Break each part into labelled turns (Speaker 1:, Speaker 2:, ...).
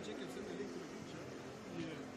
Speaker 1: c'è che è sempre elettrico che c'è. Yeah.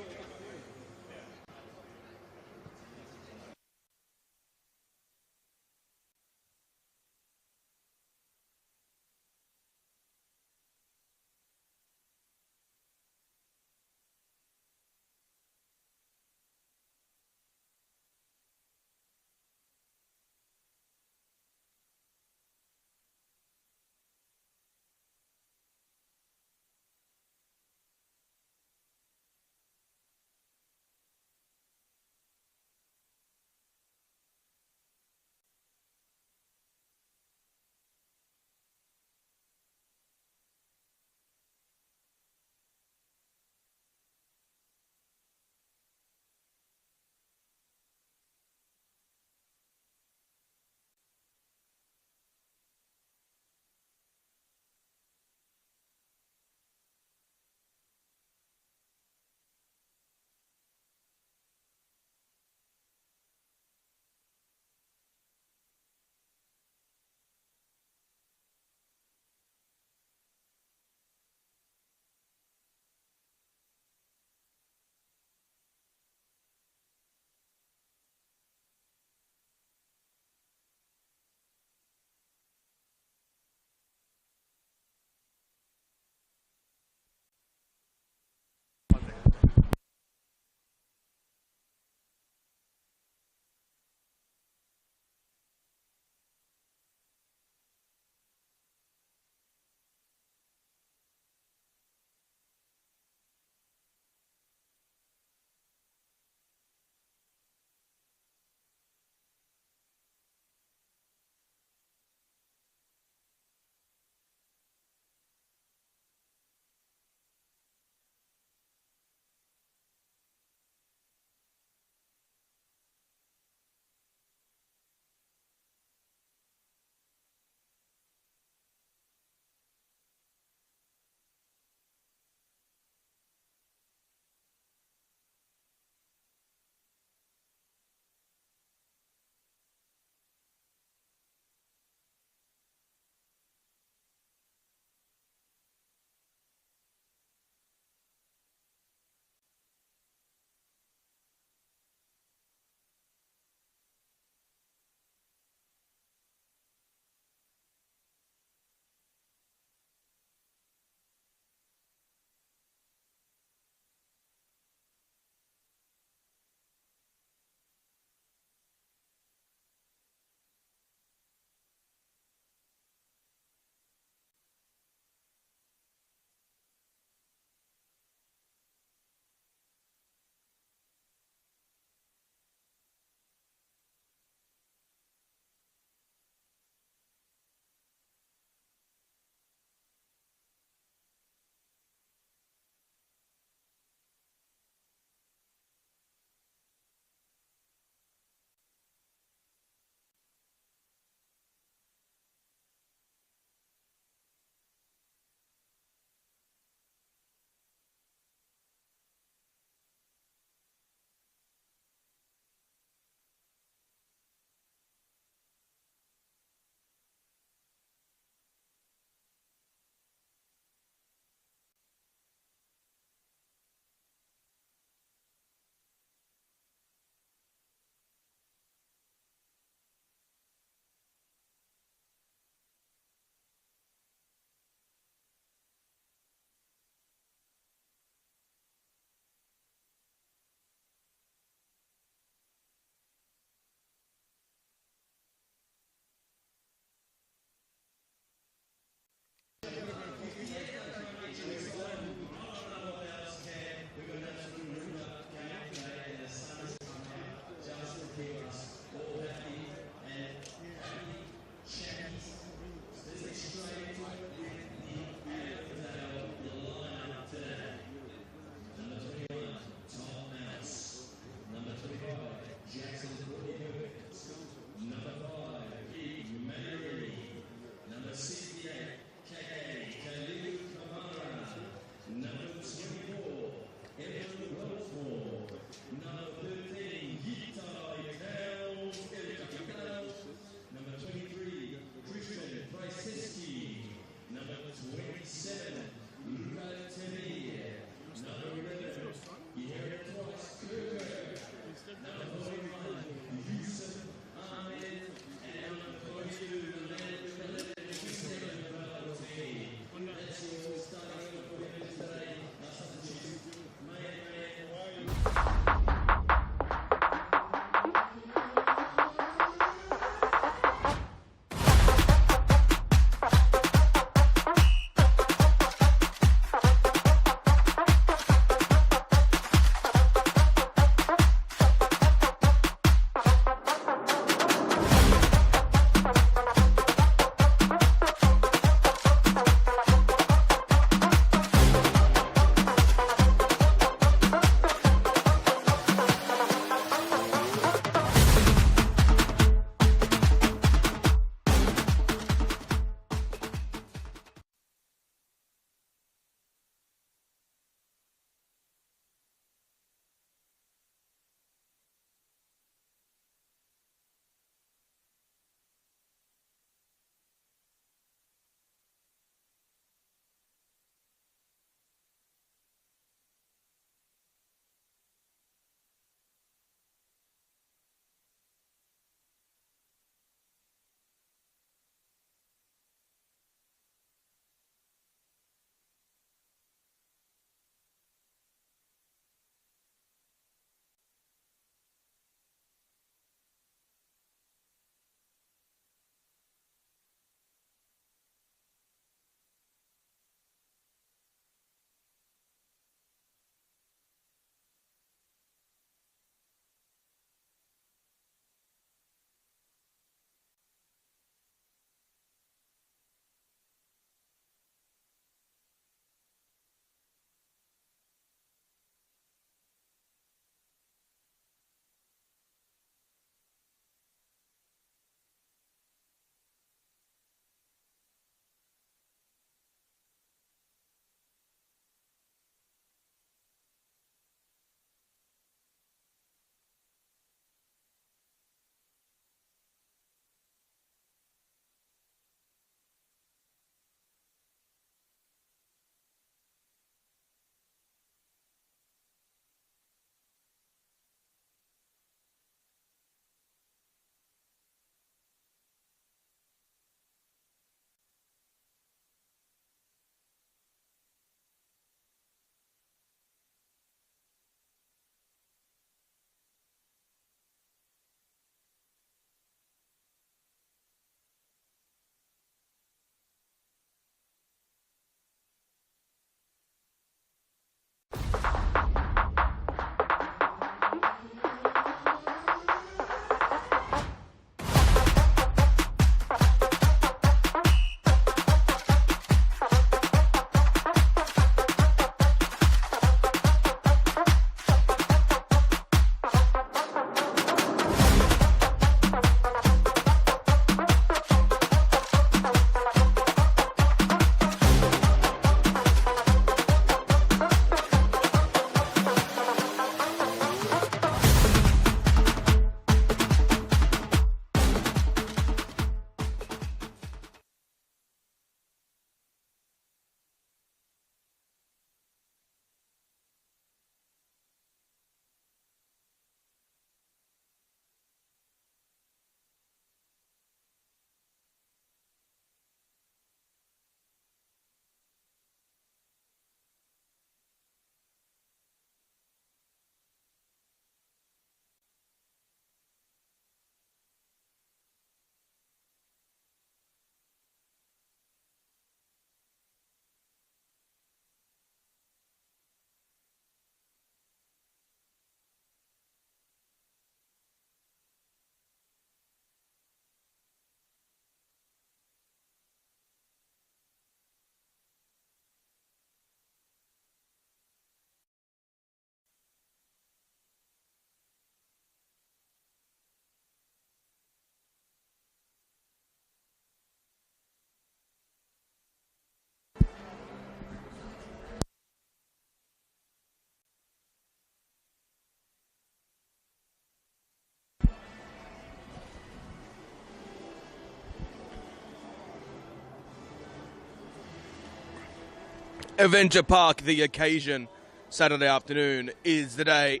Speaker 2: Avenger Park, the occasion, Saturday afternoon is the day.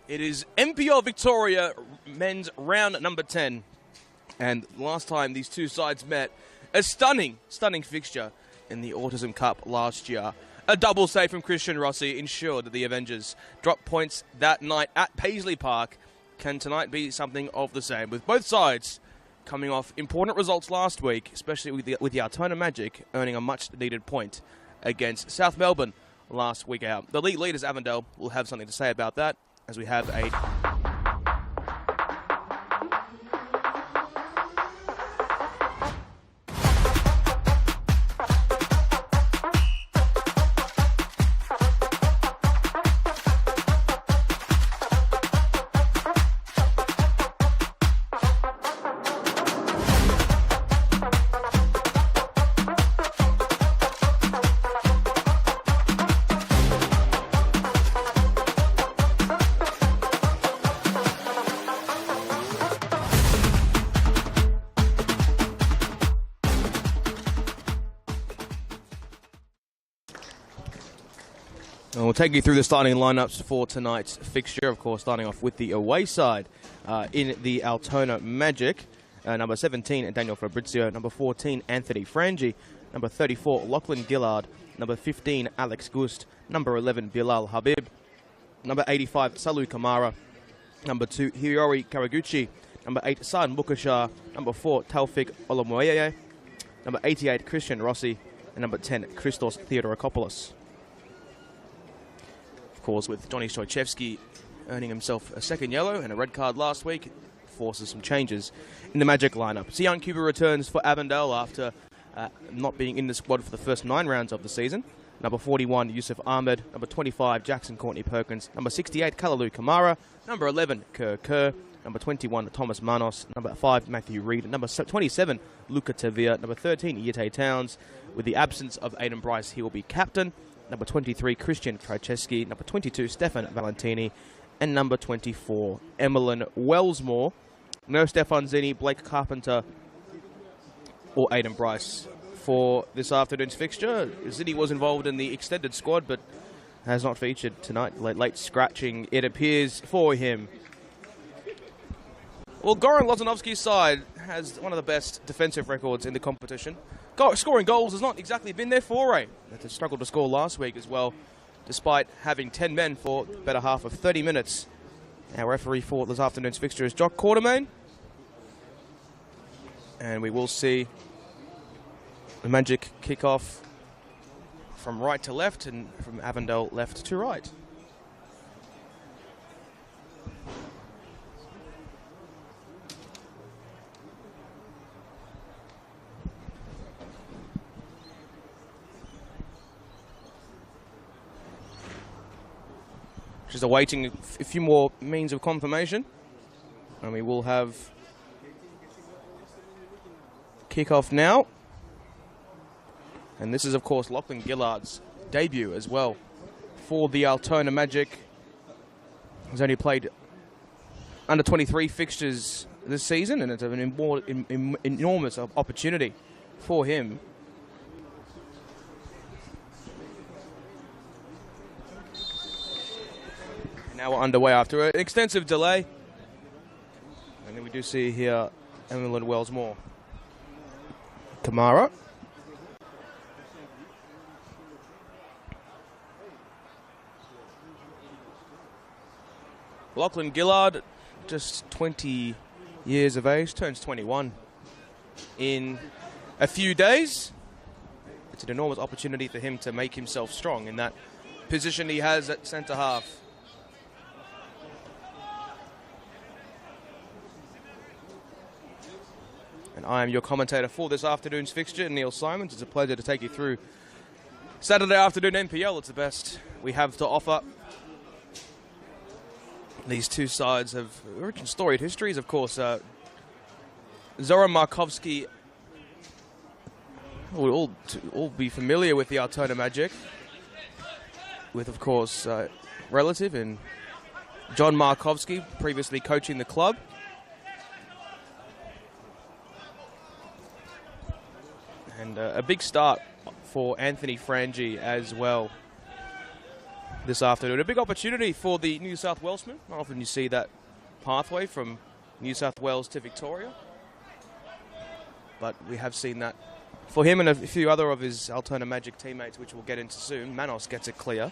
Speaker 2: It is NPL Victoria men's round number 10. And last time these two sides met, a stunning fixture in the Autism Cup last year. A double save from Christian Rossi ensured that the Avengers dropped points that night at Paisley Park. Can tonight be something of the same, with both sides coming off important results last week, especially with the Altona Magic earning a much-needed point against South Melbourne last week out. The league leaders, Avondale, will have something to say about that as we have a... We'll take you through the starting lineups for tonight's fixture, of course, starting off with the away side in the Altona Magic. Number 17, Daniel Fabrizio. Number 14, Anthony Frangi. Number 34, Lachlan Gillard. Number 15, Alex Gust. Number 11, Bilal Habib. Number 85, Salu Kamara. Number 2, Hiyori Karaguchi. Number 8, Saan Mukashar. Number 4, Taufik Olamoyeye. Number 88, Christian Rossi. And number 10, Christos Theodorakopoulos. Of course, with Johnny Stoichevsky earning himself a second yellow and a red card last week, it forces some changes in the Magic lineup. Sian Cuba returns for Avondale after not being in the squad for the first 9 rounds of the season. Number 41, Yusuf Ahmed. Number 25, Jackson Courtney Perkins. Number 68, Kalalu Kamara. Number 11, Kerr. Number 21, Thomas Manos. Number 5, Matthew Reid. Number 27, Luca Tavia. Number 13, Yete Towns. With the absence of Aidan Bryce, he will be captain. Number 23, Christian Krajewski. Number 22, Stefan Valentini. And number 24, Emmeline Wellsmore. No Stefan Zini, Blake Carpenter, or Aidan Bryce for this afternoon's fixture. Zini was involved in the extended squad, but has not featured tonight. Late scratching, it appears, for him. Well, Goran Lozanovsky's side has one of the best defensive records in the competition. Scoring goals has not exactly been their foray. They struggled to score last week as well, despite having 10 men for the better half of 30 minutes. Our referee for this afternoon's fixture is Jock Quartermain. And we will see the Magic kick off from right to left and from Avondale left to right. Just awaiting a few more means of confirmation. And we will have kick-off now. And this is, of course, Lachlan Gillard's debut as well for the Altona Magic. He's only played under 23 fixtures this season, and it's an enormous opportunity for him. Now we're underway after an extensive delay. And then we do see here Emmeline Wellsmore. Kamara. Lachlan Gillard, just 20 years of age, turns 21 in a few days. It's an enormous opportunity for him to make himself strong in that position he has at centre half. And I am your commentator for this afternoon's fixture, Neil Simons. It's a pleasure to take you through Saturday afternoon NPL. It's the best we have to offer. These two sides have rich and storied histories, of course. Zoran Markovski will all be familiar with the Altona Magic, with, of course, relative in John Markovski, previously coaching the club. And a big start for Anthony Frangi as well this afternoon. A big opportunity for the New South Welshman. Often you see that pathway from New South Wales to Victoria. But we have seen that for him and a few other of his Altona Magic teammates, which we'll get into soon. Manos gets it clear.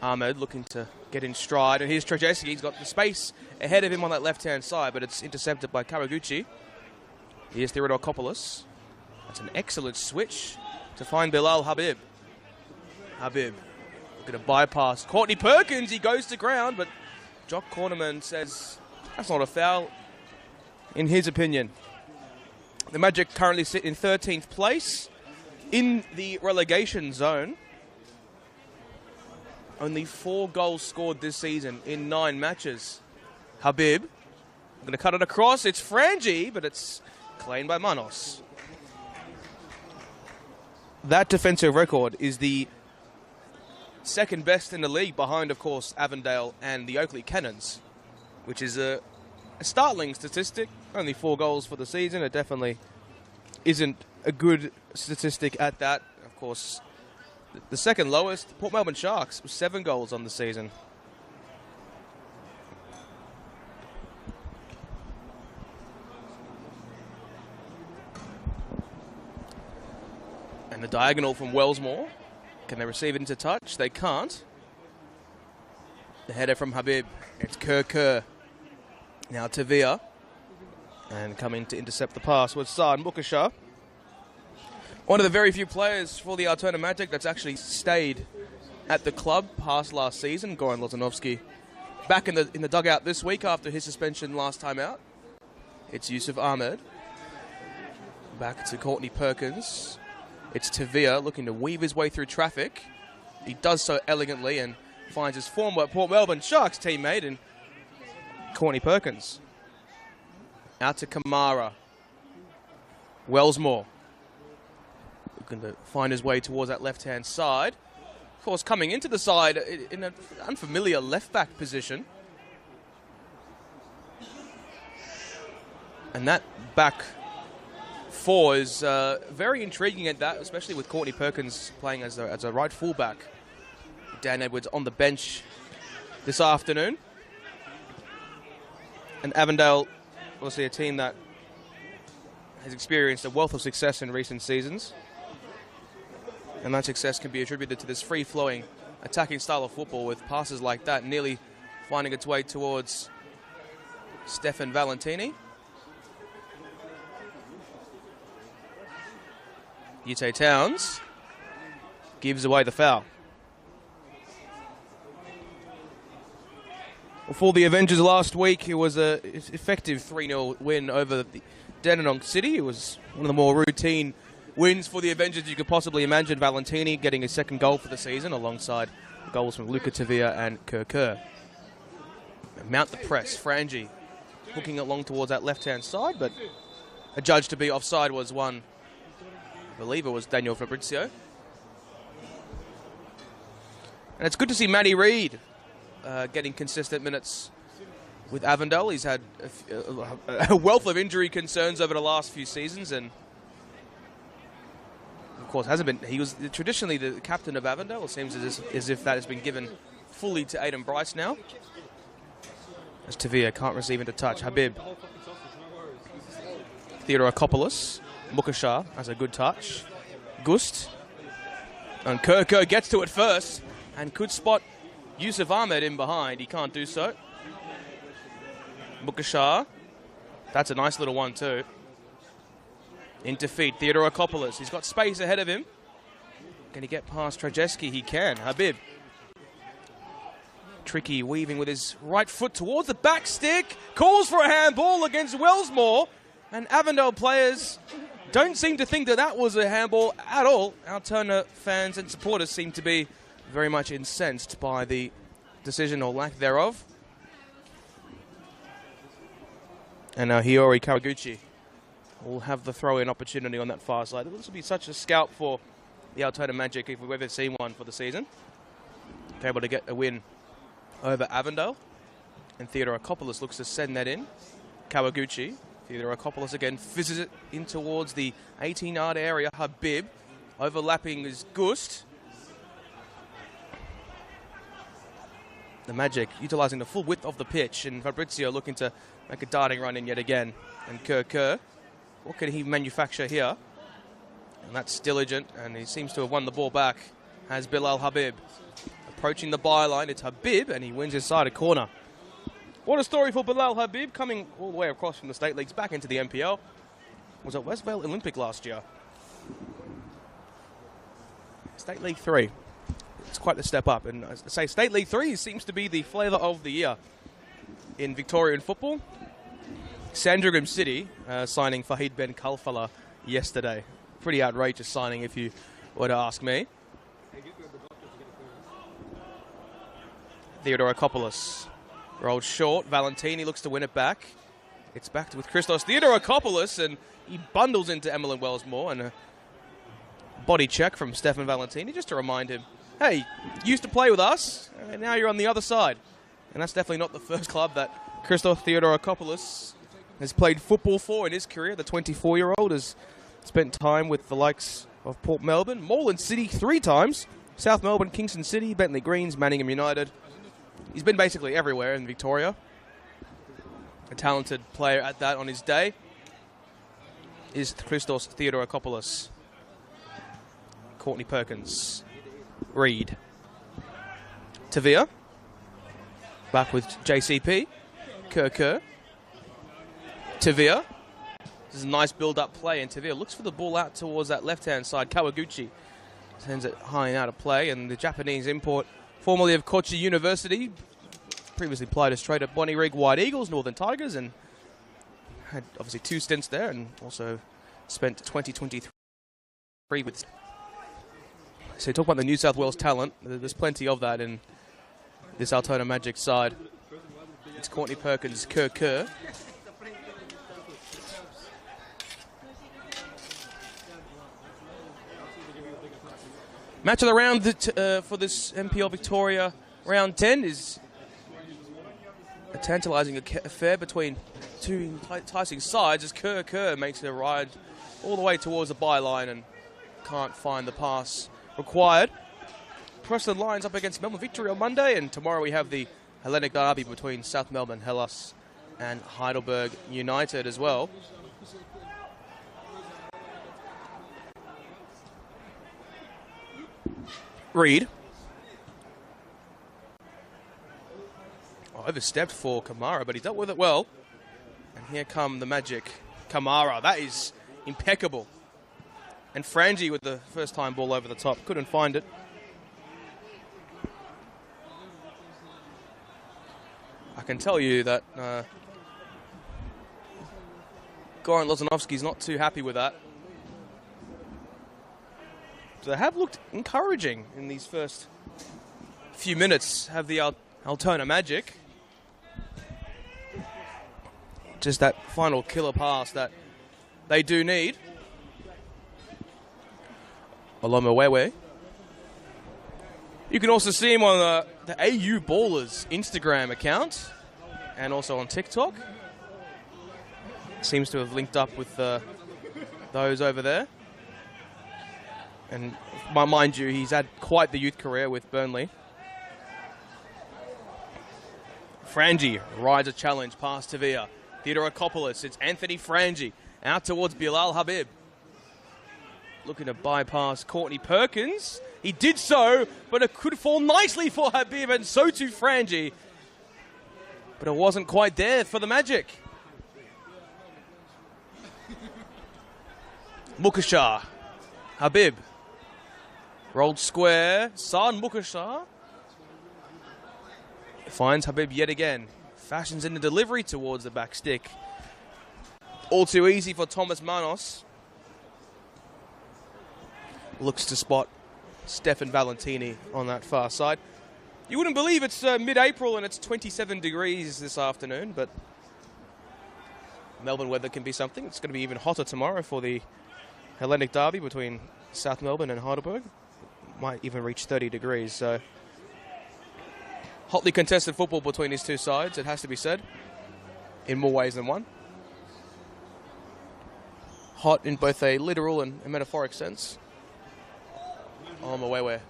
Speaker 2: Ahmed looking to get in stride. And here's Trajeski. He's got the space ahead of him on that left-hand side, but it's intercepted by Kawaguchi. Here's Theodokopoulos. That's an excellent switch to find Bilal Habib. Habib looking to bypass Courtney Perkins. He goes to ground, but Jock Cornerman says that's not a foul in his opinion. The Magic currently sit in 13th place in the relegation zone. Only 4 goals scored this season in 9 matches. Habib going to cut it across. It's Frangi, but it's claimed by Manos. That defensive record is the second best in the league, behind, of course, Avondale and the Oakley Cannons, which is a startling statistic. Only 4 goals for the season. It definitely isn't a good statistic at that. Of course, the second lowest, Port Melbourne Sharks, with 7 goals on the season. And the diagonal from Wellsmore. Can they receive it into touch? They can't. The header from Habib. It's Kerr. Now Tavia. And coming to intercept the pass was Saad Mukasha. One of the very few players for the Altona Magic that's actually stayed at the club past last season. Goran Lozanovsky back in the dugout this week after his suspension last time out. It's Yusuf Ahmed. Back to Courtney Perkins. It's Tavia looking to weave his way through traffic. He does so elegantly and finds his former Port Melbourne Sharks teammate in Courtney Perkins. Out to Kamara. Wellsmore looking to find his way towards that left-hand side. Of course, coming into the side in an unfamiliar left-back position. And that back 4 is very intriguing at that, especially with Courtney Perkins playing as a right fullback. Dan Edwards on the bench this afternoon. And Avondale, obviously a team that has experienced a wealth of success in recent seasons. And that success can be attributed to this free-flowing attacking style of football with passes like that nearly finding its way towards Stefan Valentini. Ute Towns gives away the foul. Well, for the Avengers last week, it was an effective 3-0 win over the Dandenong City. It was one of the more routine wins for the Avengers you could possibly imagine. Valentini getting his second goal for the season alongside goals from Luca Tavia and Kerr. Mount the press. Frangi hooking along towards that left-hand side, but adjudged to be offside was one. I believe it was Daniel Fabrizio. And it's good to see Matty Reid getting consistent minutes with Avondale. He's had a wealth of injury concerns over the last few seasons, and of course hasn't been. He was traditionally the captain of Avondale. It seems as if that has been given fully to Aidan Bryce now. As Tavia can't receive into touch. Habib. Theodokopoulos. Mukasha has a good touch. Gust. And Kerr gets to it first and could spot Yusuf Ahmed in behind. He can't do so. Mukasha. That's a nice little one too. Into feet. Theodokopoulos. He's got space ahead of him. Can he get past Trajeski? He can. Habib. Tricky weaving with his right foot towards the back stick. Calls for a handball against Wellsmore. And Avondale players don't seem to think that that was a handball at all. Altona fans and supporters seem to be very much incensed by the decision or lack thereof. And now Hiyori Kawaguchi will have the throw-in opportunity on that far side. This will be such a scalp for the Altona Magic if we've ever seen one for the season. They're able to get a win over Avondale. And Theodokopoulos looks to send that in. Kawaguchi Theodorakopoulos again fizzes it in towards the 18-yard area. Habib overlapping is Gust. The Magic utilising the full width of the pitch, and Fabrizio looking to make a darting run in yet again. And Kerr, what can he manufacture here? And that's diligent, and he seems to have won the ball back. Has Bilal Habib. Approaching the byline, it's Habib, and he wins inside a corner. What a story for Bilal Habib, coming all the way across from the state leagues back into the NPL. Was at Westvale Olympic last year. State League 3. It's quite a step up, and as I say, State League 3 seems to be the flavour of the year in Victorian football. Sandringham City signing Fahid Ben Kalfala yesterday. Pretty outrageous signing if you were to ask me. Theodorakopoulos rolled short. Valentini looks to win it back. It's back with Christos Theodorakopoulos, and he bundles into Emlyn Wellsmore, and a body check from Stefan Valentini just to remind him, hey, you used to play with us, and now you're on the other side. And that's definitely not the first club that Christos Theodorakopoulos has played football for in his career. The 24-year-old has spent time with the likes of Port Melbourne, Moreland City 3 times, South Melbourne, Kingston City, Bentley Greens, Manningham United. He's been basically everywhere in Victoria. A talented player at that on his day is Christos Theodorakopoulos. Courtney Perkins. Reed. Tavia. Back with JCP. Kerr. Tavia. This is a nice build-up play, and Tavia looks for the ball out towards that left-hand side. Kawaguchi sends it high and out of play, and the Japanese import, formerly of Kochi University, previously played as trade at Bonnie Rig White Eagles, Northern Tigers, and had obviously 2 stints there, and also spent 2023 with. So talk about the New South Wales talent. There's plenty of that in this Altona Magic side. It's Courtney Perkins, Kerr. Match of the round for this NPL Victoria round 10 is a tantalising affair between 2 enticing sides as Kerr makes a ride all the way towards the byline and can't find the pass required. Preston Lions up against Melbourne Victory on Monday, and tomorrow we have the Hellenic Derby between South Melbourne Hellas and Heidelberg United as well. Reed. Overstepped for Kamara, but he dealt with it well. And here come the Magic. Kamara, that is impeccable. And Frangi with the first time ball over the top. Couldn't find it. I can tell you that Goran Lozanovsky's not too happy with that. So they have looked encouraging in these first few minutes, have the Altona Magic. Just that final killer pass that they do need. Olomowewe. You can also see him on the AU Ballers Instagram account and also on TikTok. Seems to have linked up with those over there. And mind you, he's had quite the youth career with Burnley. Frangi rides a challenge past Tavia. Theodorakopoulos, it's Anthony Frangi out towards Bilal Habib. Looking to bypass Courtney Perkins. He did so, but it could fall nicely for Habib, and so too Frangi. But it wasn't quite there for the Magic. Mukashar. Habib. Rolled square. Saan Mukashar. Finds Habib yet again. Fashions in the delivery towards the back stick. All too easy for Thomas Manos. Looks to spot Stefan Valentini on that far side. You wouldn't believe it's mid-April and it's 27 degrees this afternoon, but Melbourne weather can be something. It's going to be even hotter tomorrow for the Hellenic Derby between South Melbourne and Heidelberg. Might even reach 30 degrees, so hotly contested football between these two sides, it has to be said, in more ways than one. hot in both a literal and a metaphoric sense. On the way where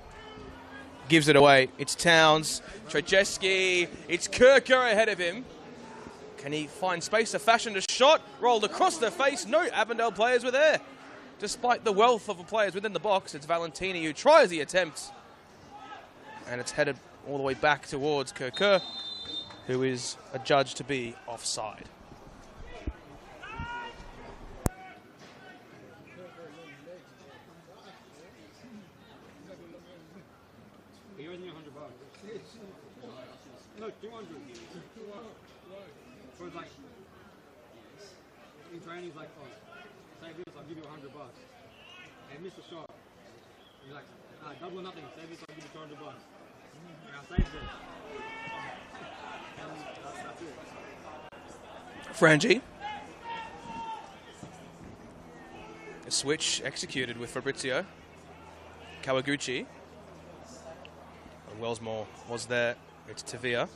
Speaker 2: gives it away. It's Towns, Trajeski, it's Kirker ahead of him. Can he find space to fashion a shot? Rolled across the face. No Avondale players were there. Despite the wealth of players within the box, it's Valentini who tries the attempt. And it's headed all the way back towards Kirker, who is adjudged to be offside.
Speaker 1: He owes me $100. No, 200. So it's like, in training, he's like, oh, save this, I'll give you $100. And missed the shot. He's like, double or nothing, save this, I'll give you $200. And I saved it. And that's it.
Speaker 2: Frangi. A switch executed with Fabrizio. Kawaguchi. Wellsmore was there. It's Tavia.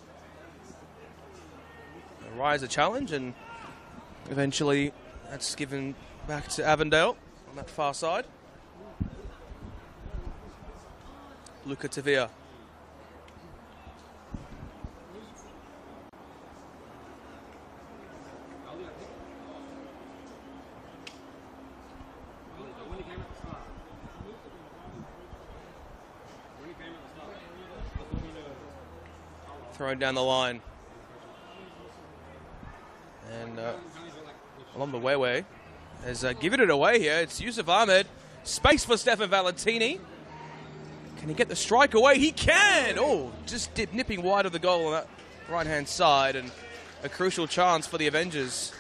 Speaker 2: Rise a challenge, and eventually that's given back to Avondale on that far side. Luca Tavia. Thrown down the line. And along the way has given it away here. It's Yusuf Ahmed. Space for Stefan Valentini. Can he get the strike away? He can! Oh, just nipping wide of the goal on that right-hand side. And a crucial chance for the Avengers.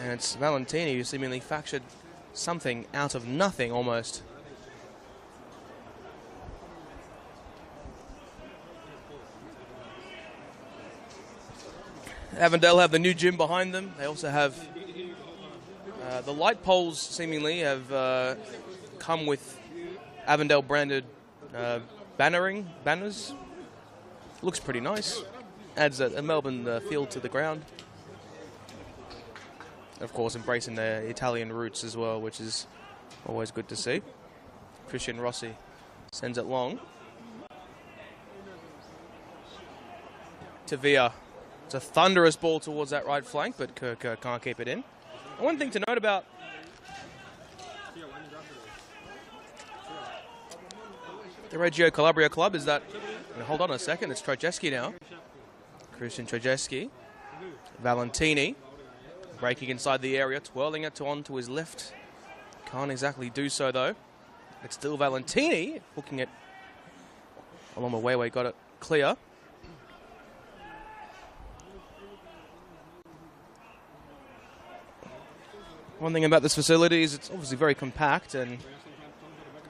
Speaker 2: And it's Valentini who seemingly factured something out of nothing almost. Avondale have the new gym behind them. They also have the light poles seemingly have come with Avondale branded banners. Looks pretty nice. Adds a Melbourne feel to the ground. Of course, embracing their Italian roots as well, which is always good to see. Christian Rossi sends it long. Tavia. It's a thunderous ball towards that right flank, but Kirk can't keep it in. And one thing to note about the Reggio Calabria club is that, hold on a second, it's Trajeski now. Christian Trajeski. Valentini breaking inside the area, twirling it onto his left. Can't exactly do so though. It's still Valentini hooking it along the way, got it clear. One thing about this facility is it's obviously very compact, and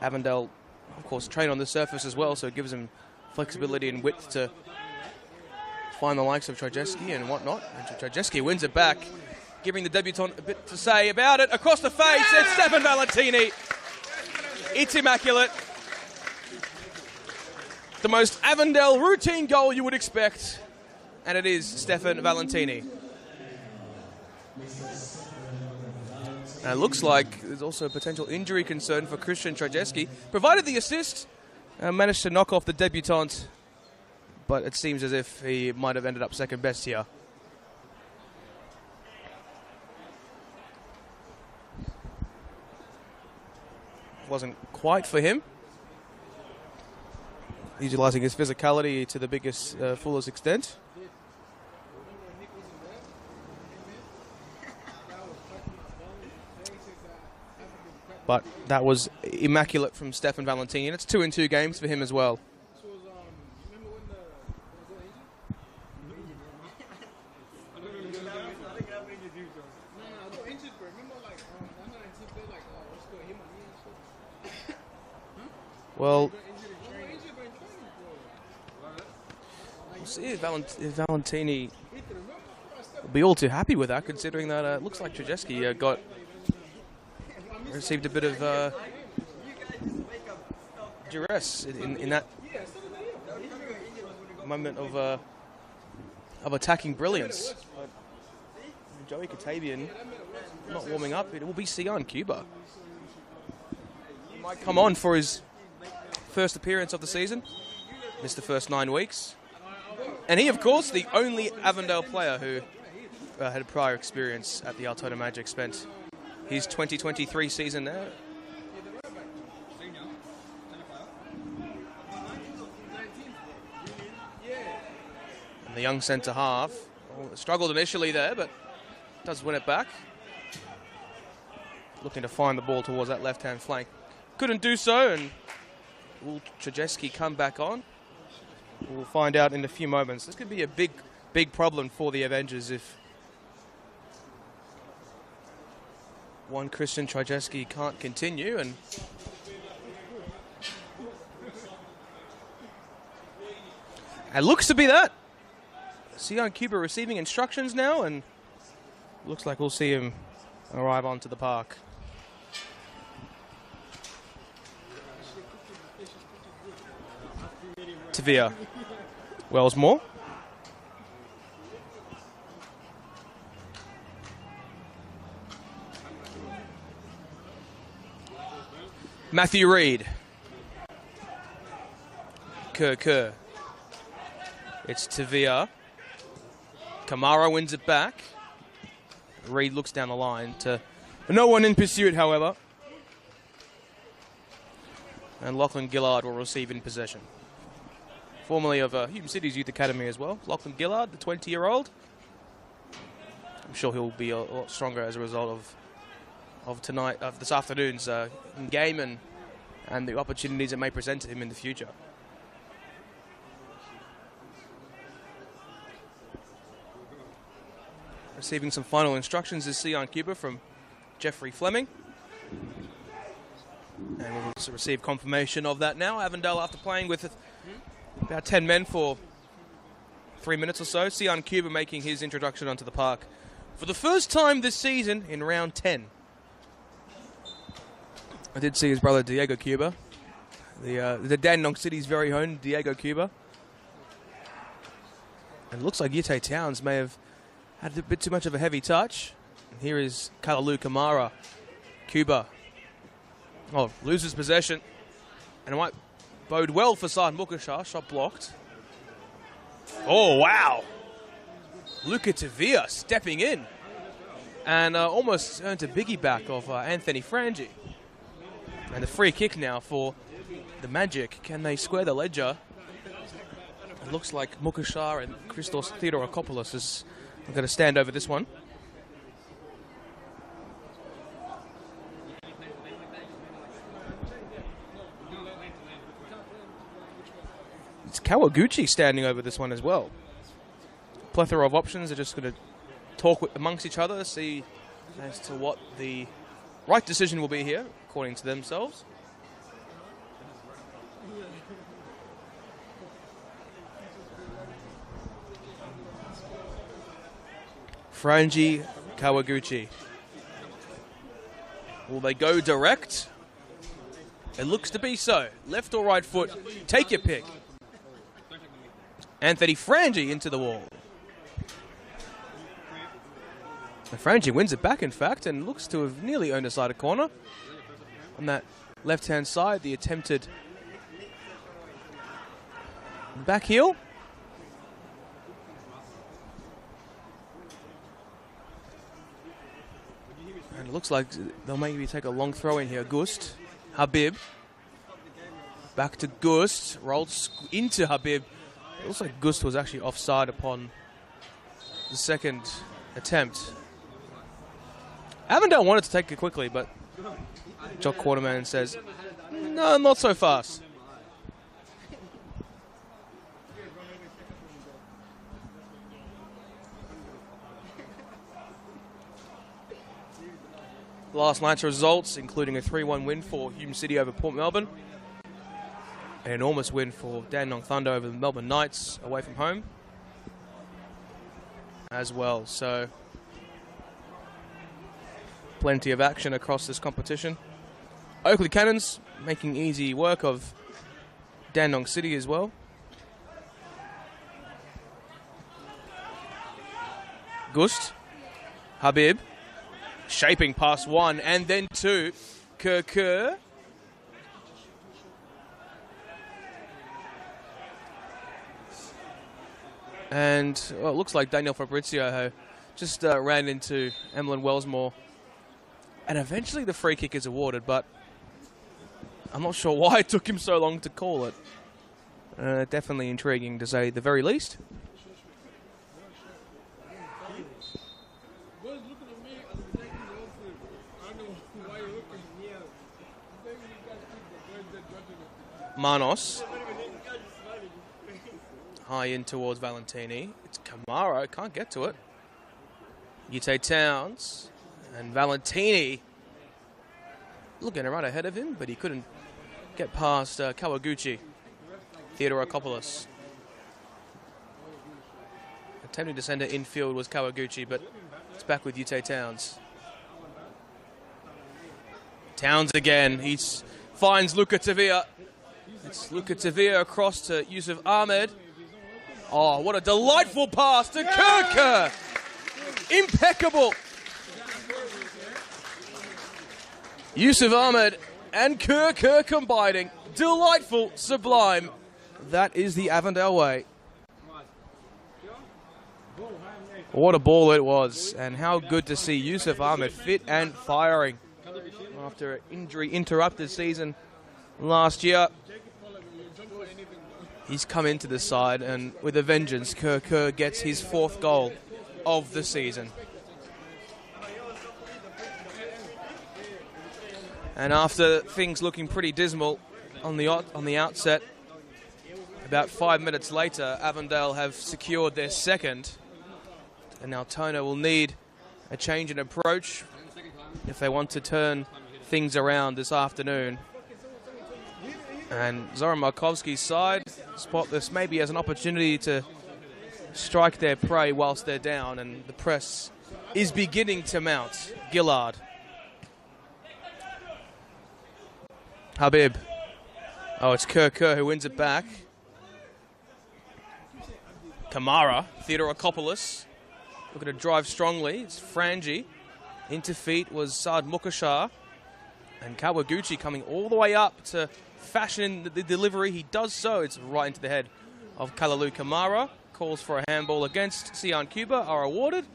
Speaker 2: Avondale, of course, train on the surface as well, so it gives them flexibility and width to find the likes of Trajeski and whatnot. And Trajeski wins it back, giving the debutant a bit to say about it. Across the face, it's Stefan Valentini. It's immaculate. The most Avondale routine goal you would expect, and it is Stefan Valentini. And it looks like there's also a potential injury concern for Christian Trajeski. Provided the assist, managed to knock off the debutant, but it seems as if he might have ended up second best here. Wasn't quite for him. Utilising his physicality to the biggest, fullest extent. But that was immaculate from Stefan Valentini, and it's 2 in 2 games for him as well. Well, we'll see if Valentini will be all too happy with that, considering that it looks like Trajeski received a bit of duress in that moment of attacking brilliance. Joey Katabian not warming up. It will be Sion Cuba. He might come on for his first appearance of the season. Missed the first 9 weeks. And he, of course, the only Avondale player who had a prior experience at the Altona Magic, spent his 2023 season there. And the young centre half struggled initially there, but does win it back. Looking to find the ball towards that left-hand flank. Couldn't do so, and will Trajeski come back on? We'll find out in a few moments. This could be a big problem for the Avengers if one Christian Trajeski can't continue. And it looks to be that. Sion Cuba receiving instructions now, and looks like we'll see him arrive onto the park. Tavia. Wellsmore. Matthew Reid. Kerr. It's Tavia. Kamara wins it back. Reid looks down the line to no one in pursuit, however. And Lachlan Gillard will receive in possession. Formerly of Hume City's Youth Academy as well. Lachlan Gillard, the 20-year-old. I'm sure he'll be a lot stronger as a result of this afternoon's game and the opportunities it may present to him in the future. Receiving some final instructions is Sion Cuba from Jeffrey Fleming. And we'll receive confirmation of that now. Avondale, after playing with about 10 men for 3 minutes or so. Sion Cuba making his introduction onto the park for the first time this season in round 10. I did see his brother Diego Cuba, the Dandenong City's very own Diego Cuba. And it looks like Yite Towns may have had a bit too much of a heavy touch. And here is Kalalu Kamara. Cuba loses possession, and it might bode well for Saad Mukashar. Shot blocked. Oh, wow. Luca Tavia stepping in. And almost earned a biggie back of Anthony Frangi. And a free kick now for the Magic. Can they square the ledger? It looks like Mukashar and Christos Theodorakopoulos is going to stand over this one. It's Kawaguchi standing over this one as well. Plethora of options. They're just going to talk amongst each other, see as to what the right decision will be here, according to themselves. Frangi, Kawaguchi. Will they go direct? It looks to be so. Left or right foot, take your pick. Anthony Frangi into the wall. And Frangi wins it back, in fact, and looks to have nearly earned a side of corner. On that left-hand side, the attempted back heel. And it looks like they'll maybe take a long throw in here. Gust, Habib. Back to Gust, rolls into Habib. It looks like Gust was actually offside upon the second attempt. Avondale wanted to take it quickly, but Jock Quarterman says, no, not so fast. Last night's results, including a 3-1 win for Hume City over Port Melbourne. An enormous win for Dandenong Thunder over the Melbourne Knights away from home as well. So plenty of action across this competition. Oakley Cannons making easy work of Dandenong City as well. Gust, Habib shaping past one and then two. Kerr. And well, it looks like Daniel Fabrizio just ran into Emlyn Wellsmore. And eventually the free kick is awarded, but I'm not sure why it took him so long to call it. Definitely intriguing, to say the very least. Manos. High in towards Valentini. It's Kamara, can't get to it. Ute Towns. And Valentini looking right ahead of him, but he couldn't get past Kawaguchi. Theodorakopoulos. Attempting to send it infield was Kawaguchi, but it's back with Ute Towns. Towns again. He finds Luka Tavia. It's Luka Tavia across to Yusuf Ahmed. Oh, what a delightful pass to Kerr. Impeccable. Yusuf Ahmed and Kerr combining. Delightful, sublime. That is the Avondale way. What a ball it was, and how good to see Yusuf Ahmed fit and firing after an injury-interrupted season last year. He's come into the side, and with a vengeance, Kerr gets his 4th goal of the season. And after things looking pretty dismal on the outset, about 5 minutes later, Avondale have secured their 2nd. And Altona will need a change in approach if they want to turn things around this afternoon. And Zoran Markovski's side spot this maybe as an opportunity to strike their prey whilst they're down, and the press is beginning to mount. Gillard. Habib. Oh, it's Kerr who wins it back. Kamara. Theodorakopoulos. Looking to drive strongly. It's Frangi. Into feet was Saad Mukashar. And Kawaguchi coming all the way up to fashion the delivery. He does so. It's right into the head of Kalalu Kamara. Calls for a handball against Sian Cuba are awarded.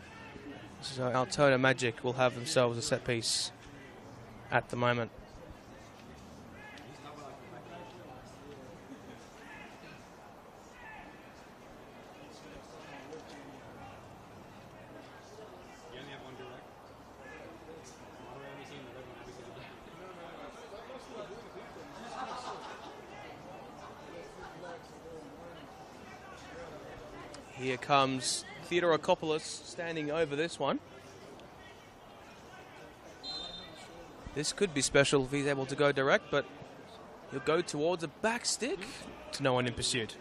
Speaker 2: So Altona Magic will have themselves a set piece at the moment. Here comes Theodorakopoulos standing over this one. This could be special if he's able to go direct, but he'll go towards a back stick to no one in pursuit.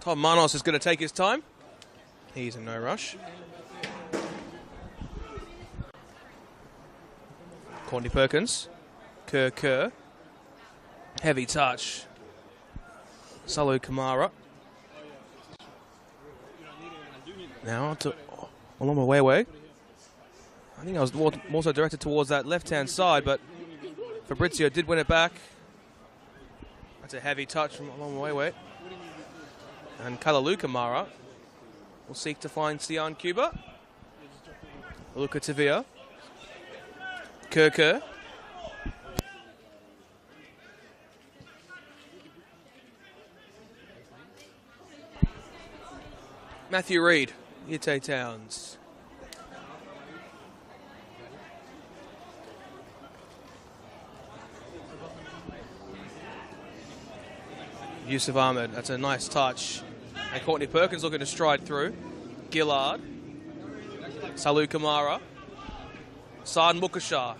Speaker 2: Tom Manos is going to take his time. He's in no rush. Courtney Perkins. Kerr. Heavy touch. Salu Kamara. Now to Olomawewe. I think I was more so directed towards that left-hand side, but Fabrizio did win it back. That's a heavy touch from Olomawewe. And Kalalu Kamara will seek to find Sian Cuba. Luka Tavia. Kerr. Matthew Reid. Ute Towns. Yusuf Ahmed. That's a nice touch. And Courtney Perkins looking to stride through. Gillard. Salu Kamara. Saad Mukashar.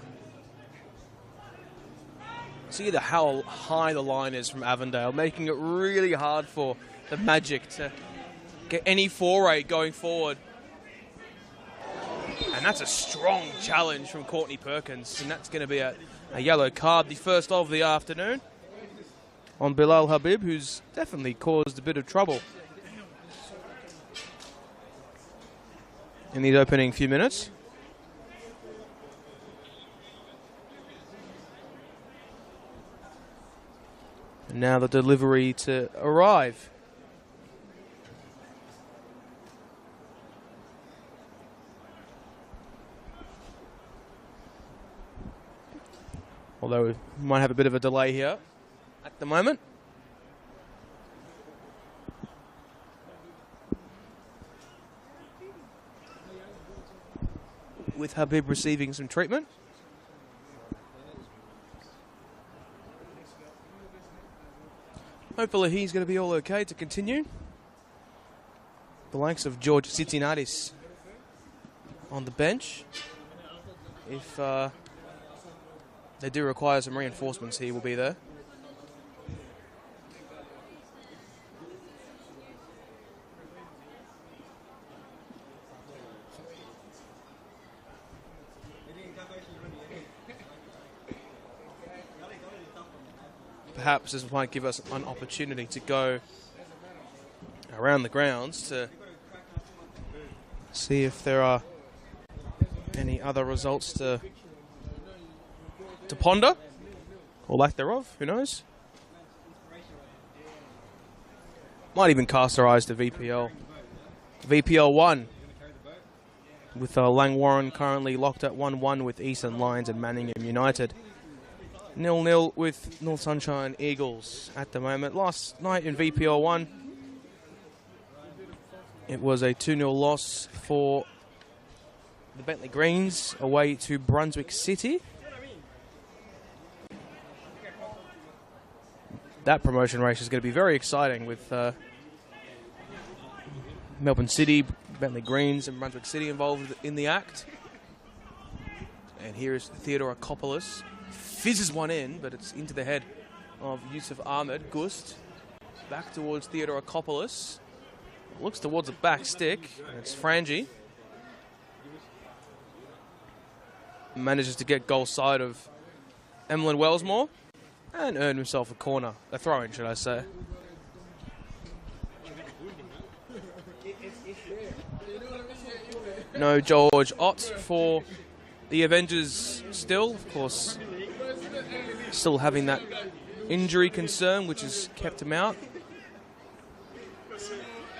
Speaker 2: See how high the line is from Avondale, making it really hard for the Magic to get any foray going forward. And that's a strong challenge from Courtney Perkins, and that's going to be a yellow card, the first of the afternoon, on Bilal Habib, who's definitely caused a bit of trouble in these opening few minutes. And now the delivery to arrive. Although we might have a bit of a delay here at the moment. With Habib receiving some treatment. Hopefully he's going to be all okay to continue. The likes of George Tsitsinadis on the bench. If they do require some reinforcements, he will be there. Perhaps this might give us an opportunity to go around the grounds to see if there are any other results to ponder, or lack thereof, who knows. Might even cast our eyes to VPL. VPL 1, with Langwarren currently locked at 1-1 with Eastern Lions and Manningham United. 0-0 with North Sunshine Eagles at the moment. Last night in VPL 1, it was a 2-0 loss for the Bentley Greens away to Brunswick City. That promotion race is going to be very exciting with Melbourne City, Bentley Greens and Brunswick City involved in the act. And here is Theodore Akopoulos. Fizzes one in, but it's into the head of Yusuf Ahmed. Gust back towards Theodore Akopoulos. Looks towards the back stick, and it's Frangie. Manages to get goal side of Emlyn Wellsmore and earn himself a corner. A throw-in, should I say. No George Ott for the Avengers still, of course. Still having that injury concern, which has kept him out.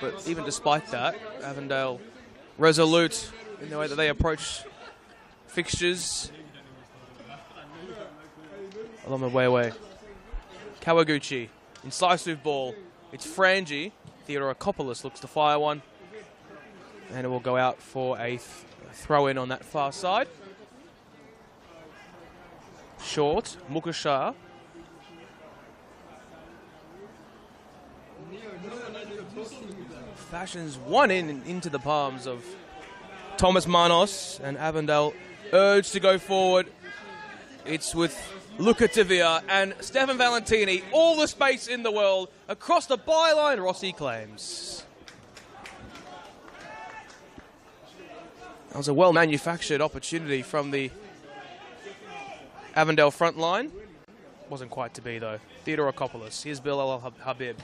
Speaker 2: But even despite that, Avondale resolute in the way that they approach fixtures. Along the way away. Kawaguchi, incisive ball. It's Frangie. Theodore Akopoulos looks to fire one. And it will go out for a throw-in on that far side. Short, Mukashar. Fashions one into the palms of Thomas Manos, and Avondale urged to go forward. It's with Luca Tavia and Stefan Valentini, all the space in the world. Across the byline, Rossi claims. That was a well-manufactured opportunity from the Avondale front line. Wasn't quite to be, though. Theodore Akopoulos. Here's Bilal Habib.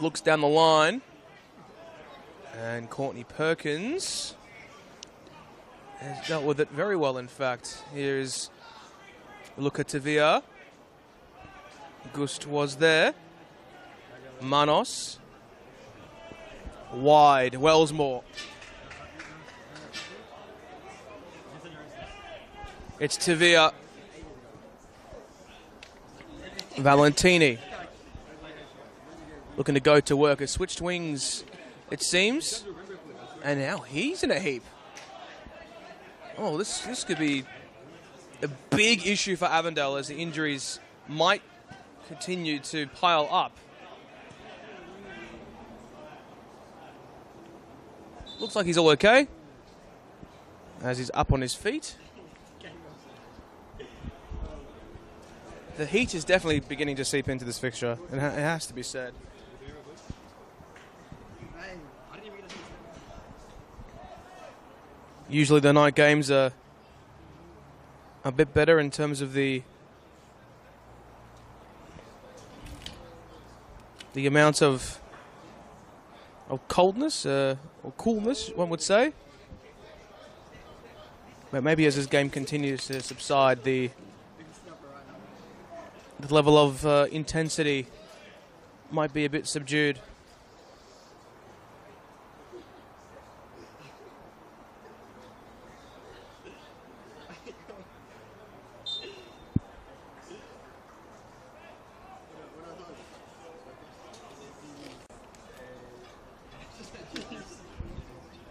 Speaker 2: Looks down the line. And Courtney Perkins has dealt with it very well, in fact. Here's Luca Tavia. Gust was there. Manos. Wide. Wellsmore. It's Tavia. Valentini. Looking to go to work. A switched wings, it seems. And now he's in a heap. Oh, this could be a big issue for Avondale as the injuries might continue to pile up. Looks like he's all okay as he's up on his feet. The heat is definitely beginning to seep into this fixture, and it has to be said. Usually the night games are a bit better in terms of the amount of coldness or coolness, one would say. But maybe as this game continues to subside, the level of intensity might be a bit subdued.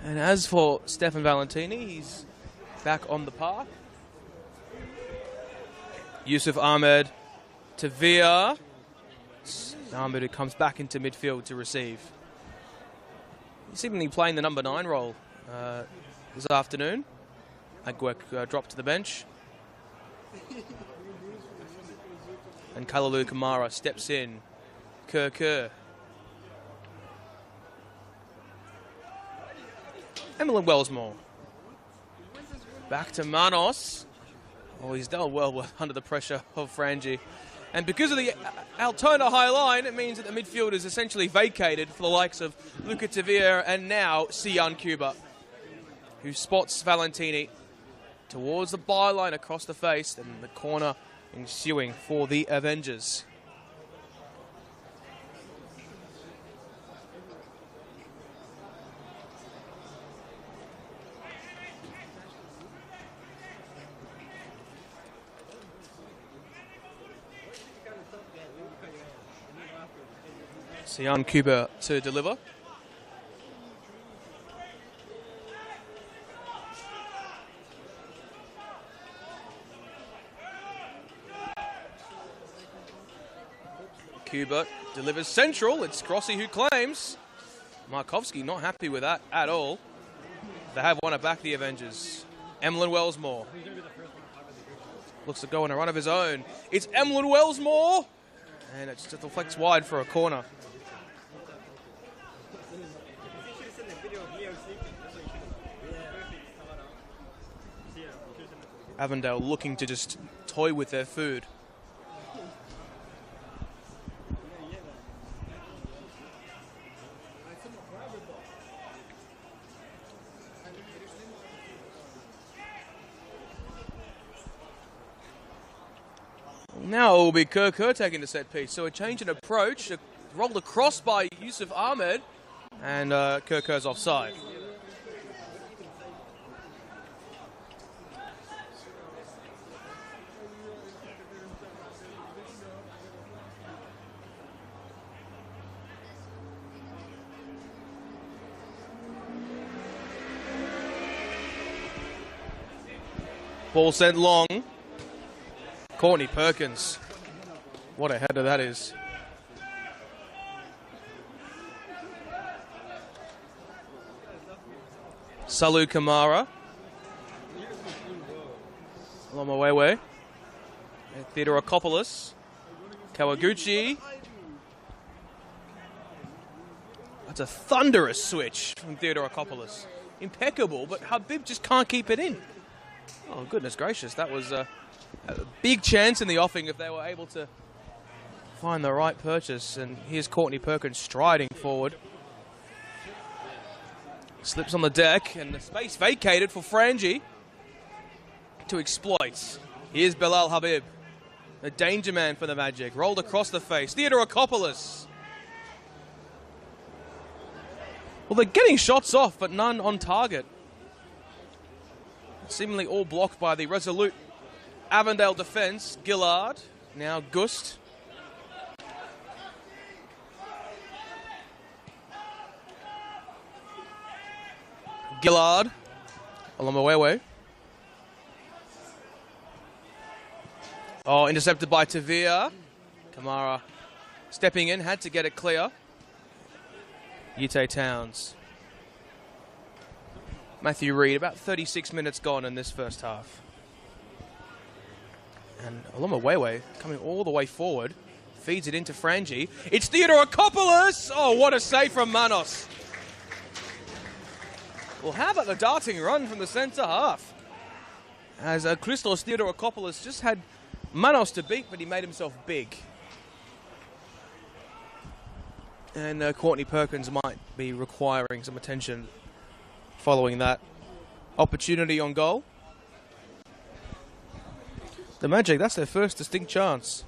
Speaker 2: And as for Stefan Valentini, he's back on the park. Yusuf Ahmed to Via. Ahmed, who comes back into midfield to receive. He's seemingly playing the number 9 role this afternoon. Agwek dropped to the bench. And Kalalu Kamara steps in. Kerr. Emily Wellsmore. Back to Manos. Oh, he's done well under the pressure of Frangi. And because of the Altona high line, it means that the midfield is essentially vacated for the likes of Luca Tavia and now Sian Cuba, who spots Valentini towards the byline across the face, and the corner ensuing for the Avengers. Sian Cuba to deliver. Cuba delivers central. It's Grossi who claims. Markovsky not happy with that at all. They have won it back, the Avengers. Emlyn Wellsmore looks to go on a run of his own. It's Emlyn Wellsmore, and it just deflects wide for a corner. Avondale looking to just toy with their food. Now it will be Kerr taking the set piece. So a change in approach, rolled across by Yusuf Ahmed, and Kerr's offside. Ball sent long. Courtney Perkins. What a header that is. Salu Kamara. Lomawewe. Theodorakopoulos. Kawaguchi. That's a thunderous switch from Theodorakopoulos. Impeccable, but Habib just can't keep it in. Oh, goodness gracious. That was a big chance in the offing if they were able to find the right purchase. And here's Courtney Perkins striding forward. Slips on the deck, and the space vacated for Frangi to exploit. Here's Bilal Habib, the danger man for the Magic. Rolled across the face. Theodorakopoulos. Well, they're getting shots off, but none on target. Seemingly all blocked by the resolute Avondale defence. Gillard, now Gust. Gillard, Olomawewe. Oh, intercepted by Tavia. Kamara stepping in, had to get it clear. Yute Towns. Matthew Reid, about 36 minutes gone in this first half. And Olomawewe coming all the way forward, feeds it into Frangi. It's Theodorakopoulos! Oh, what a save from Manos. Well, how about the darting run from the centre half? As Christos Theodorakopoulos just had Manos to beat, but he made himself big. And Courtney Perkins might be requiring some attention following that opportunity on goal. The Magic, that's their first distinct chance.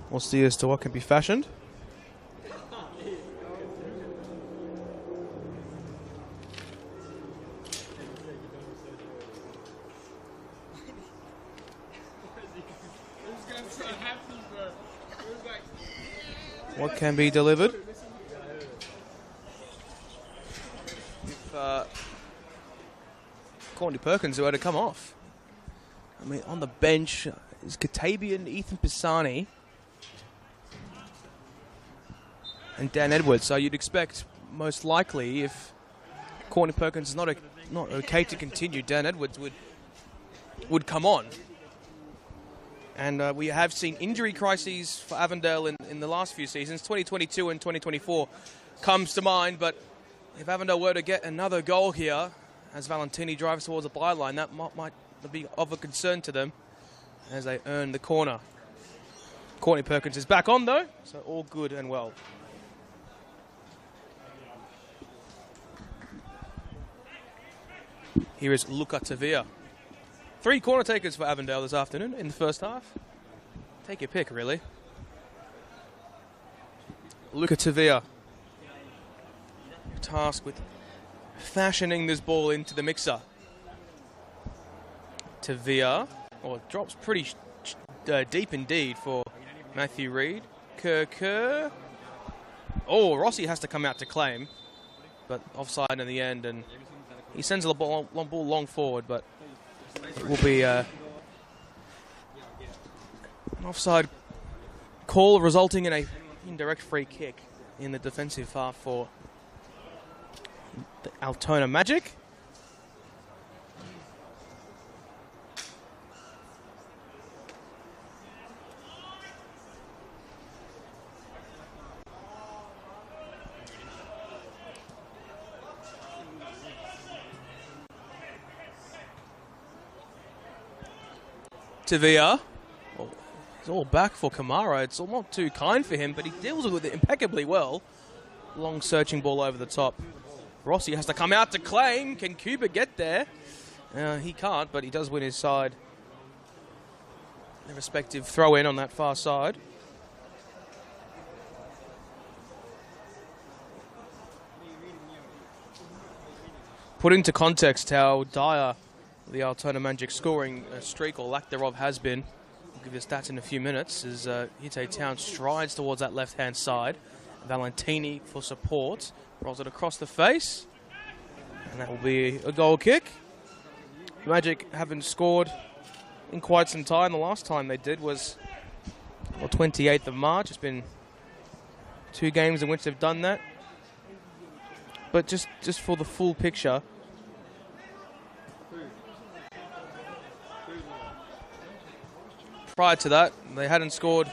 Speaker 2: We'll see as to what can be fashioned. What can be delivered? If Courtney Perkins were to come off. I mean, on the bench is Katabian, Ethan Pisani, and Dan Edwards. So you'd expect, most likely, if Courtney Perkins is not okay to continue, Dan Edwards would come on. And we have seen injury crises for Avondale in the last few seasons. 2022 and 2024 comes to mind, but if Avondale were to get another goal here, as Valentini drives towards the byline, that might be of a concern to them as they earn the corner. Courtney Perkins is back on, though, so all good and well. Here is Luca Tavia. 3 corner takers for Avondale this afternoon in the first half. Take your pick, really. Luca Tavia, tasked with fashioning this ball into the mixer. Tavia, drops pretty deep indeed for Matthew Reid. Kerr. Oh, Rossi has to come out to claim, but offside in the end, and he sends the ball long forward, but it will be an offside call resulting in an indirect free kick in the defensive half for the Altona Magic. Tavia. Oh, it's all back for Kamara. It's all not too kind for him, but he deals with it impeccably well. Long searching ball over the top. Rossi has to come out to claim. Can Cuba get there? He can't, but he does win his side. The respective throw in on that far side. Put into context how dire the Altona Magic scoring streak, or lack thereof, has been. I'll give you the stats in a few minutes. As Hite Town strides towards that left-hand side. Valentini for support. Rolls it across the face. And that will be a goal kick. Magic haven't scored in quite some time. The last time they did was on 28th of March. It's been 2 games in which they've done that. But just for the full picture, prior to that, they hadn't scored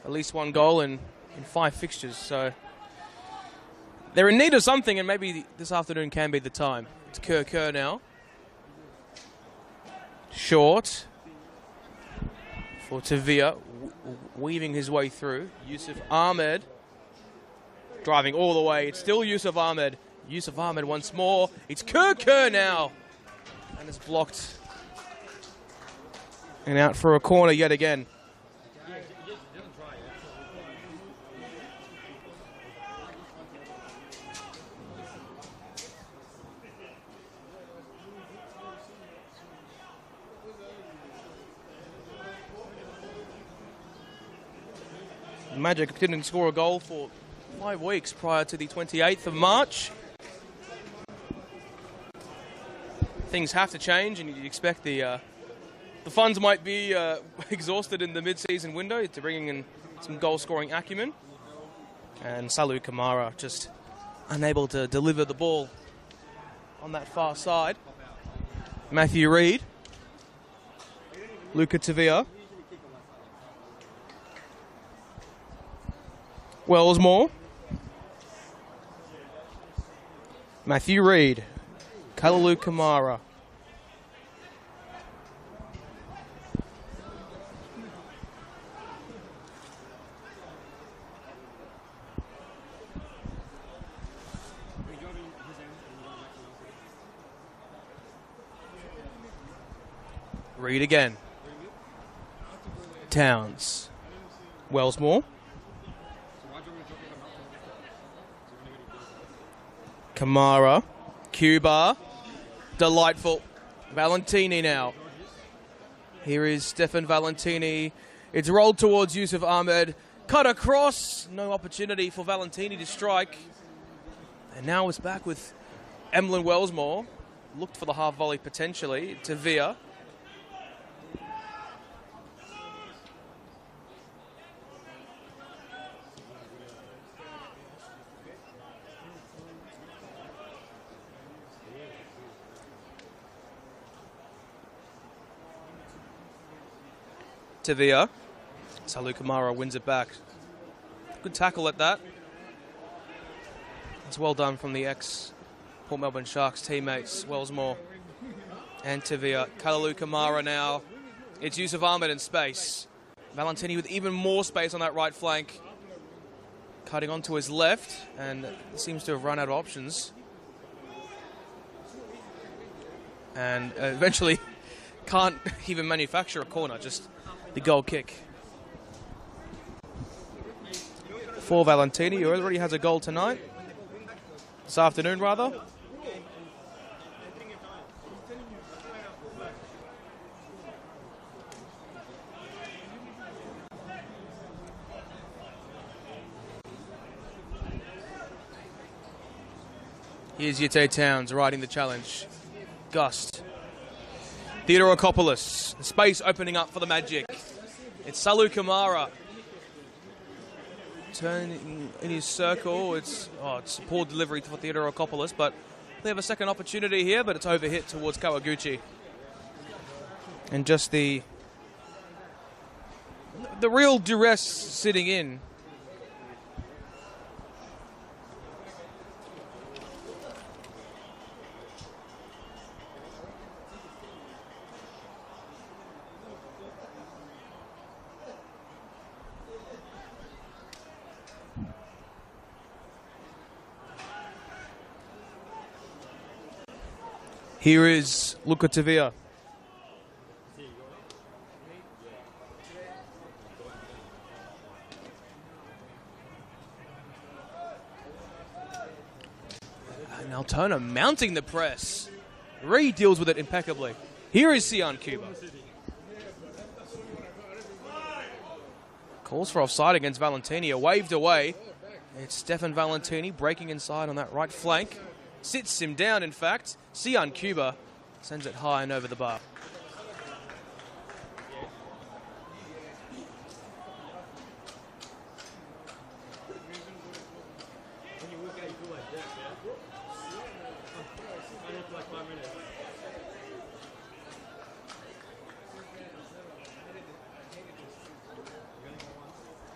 Speaker 2: at least 1 goal in 5 fixtures. So they're in need of something, and maybe this afternoon can be the time. It's Kerr now. Short for Tavia, weaving his way through. Yusuf Ahmed driving all the way. It's still Yusuf Ahmed. Yusuf Ahmed once more. It's Kerr now. And it's blocked. And out for a corner yet again. Magic didn't score a goal for 5 weeks prior to the 28th of March. Things have to change, and you'd expect the funds might be exhausted in the mid-season window to bringing in some goal-scoring acumen. And Salu Kamara just unable to deliver the ball on that far side. Matthew Reid. Luca Tavia. Wellsmore. Matthew Reid. Kalalu Kamara. Reid again. Towns. Wellsmore. Kamara. Cuba. Delightful. Valentini now. Here is Stefan Valentini. It's rolled towards Yusuf Ahmed. Cut across. No opportunity for Valentini to strike. And now it's back with Emlyn Wellsmore. Looked for the half volley potentially. Tavia. Tavia. Salu Kamara wins it back. Good tackle at that. It's well done from the ex-Port Melbourne Sharks teammates, Wellsmore and Tavia. Kalalu Kamara now. It's Yusuf Ahmed in space. Valentini with even more space on that right flank. Cutting onto his left and seems to have run out of options. And eventually can't even manufacture a corner, just the goal kick. For Valentini, who already has a goal tonight. This afternoon, rather. Here's Yete Towns riding the challenge. Gust. Theodorokopoulos. Space opening up for the Magic. It's Salu Kamara. Turning in his circle. It's a poor delivery for Theodorokopoulos, but they have a second opportunity here, but it's overhit towards Kawaguchi. And just the real duress sitting in. Here is Luca Tavia. And Altona mounting the press. Reid deals with it impeccably. Here is Sian Cuba. Calls for offside against Valentini. Waved away. It's Stefan Valentini breaking inside on that right flank. Sits him down, in fact. Sian Cuba sends it high and over the bar.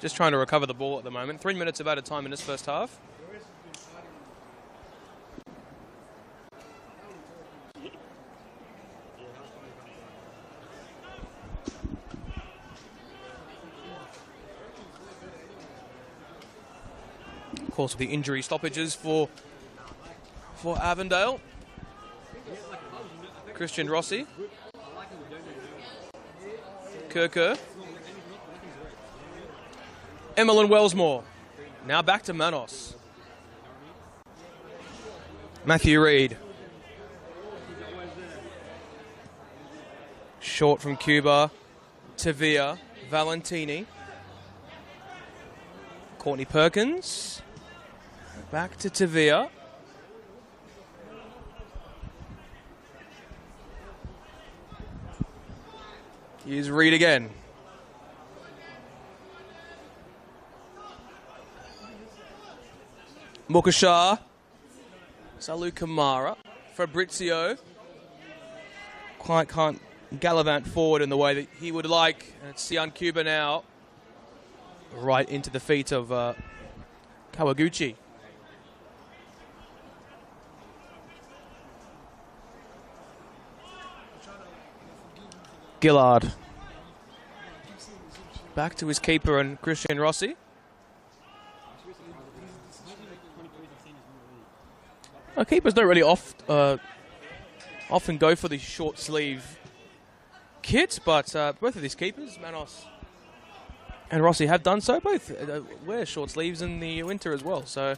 Speaker 2: Just trying to recover the ball at the moment. 3 minutes of added time in this first half. Of course, with the injury stoppages for Avondale. Christian Rossi. Kerker. Emlyn Wellsmore. Now back to Manos. Matthew Reid. Short from Cuba. Tavia. Valentini. Courtney Perkins. Back to Tavia. Here's Reid again. Mukashar. Salu Kamara. Fabrizio quite can't gallivant forward in the way that he would like. And it's Sian Cuba now. Right into the feet of Kawaguchi. Gillard. Back to his keeper and Christian Rossi. Keepers don't really often go for the short sleeve kit, but both of these keepers, Manos and Rossi, have done so. Both wear short sleeves in the winter as well. So,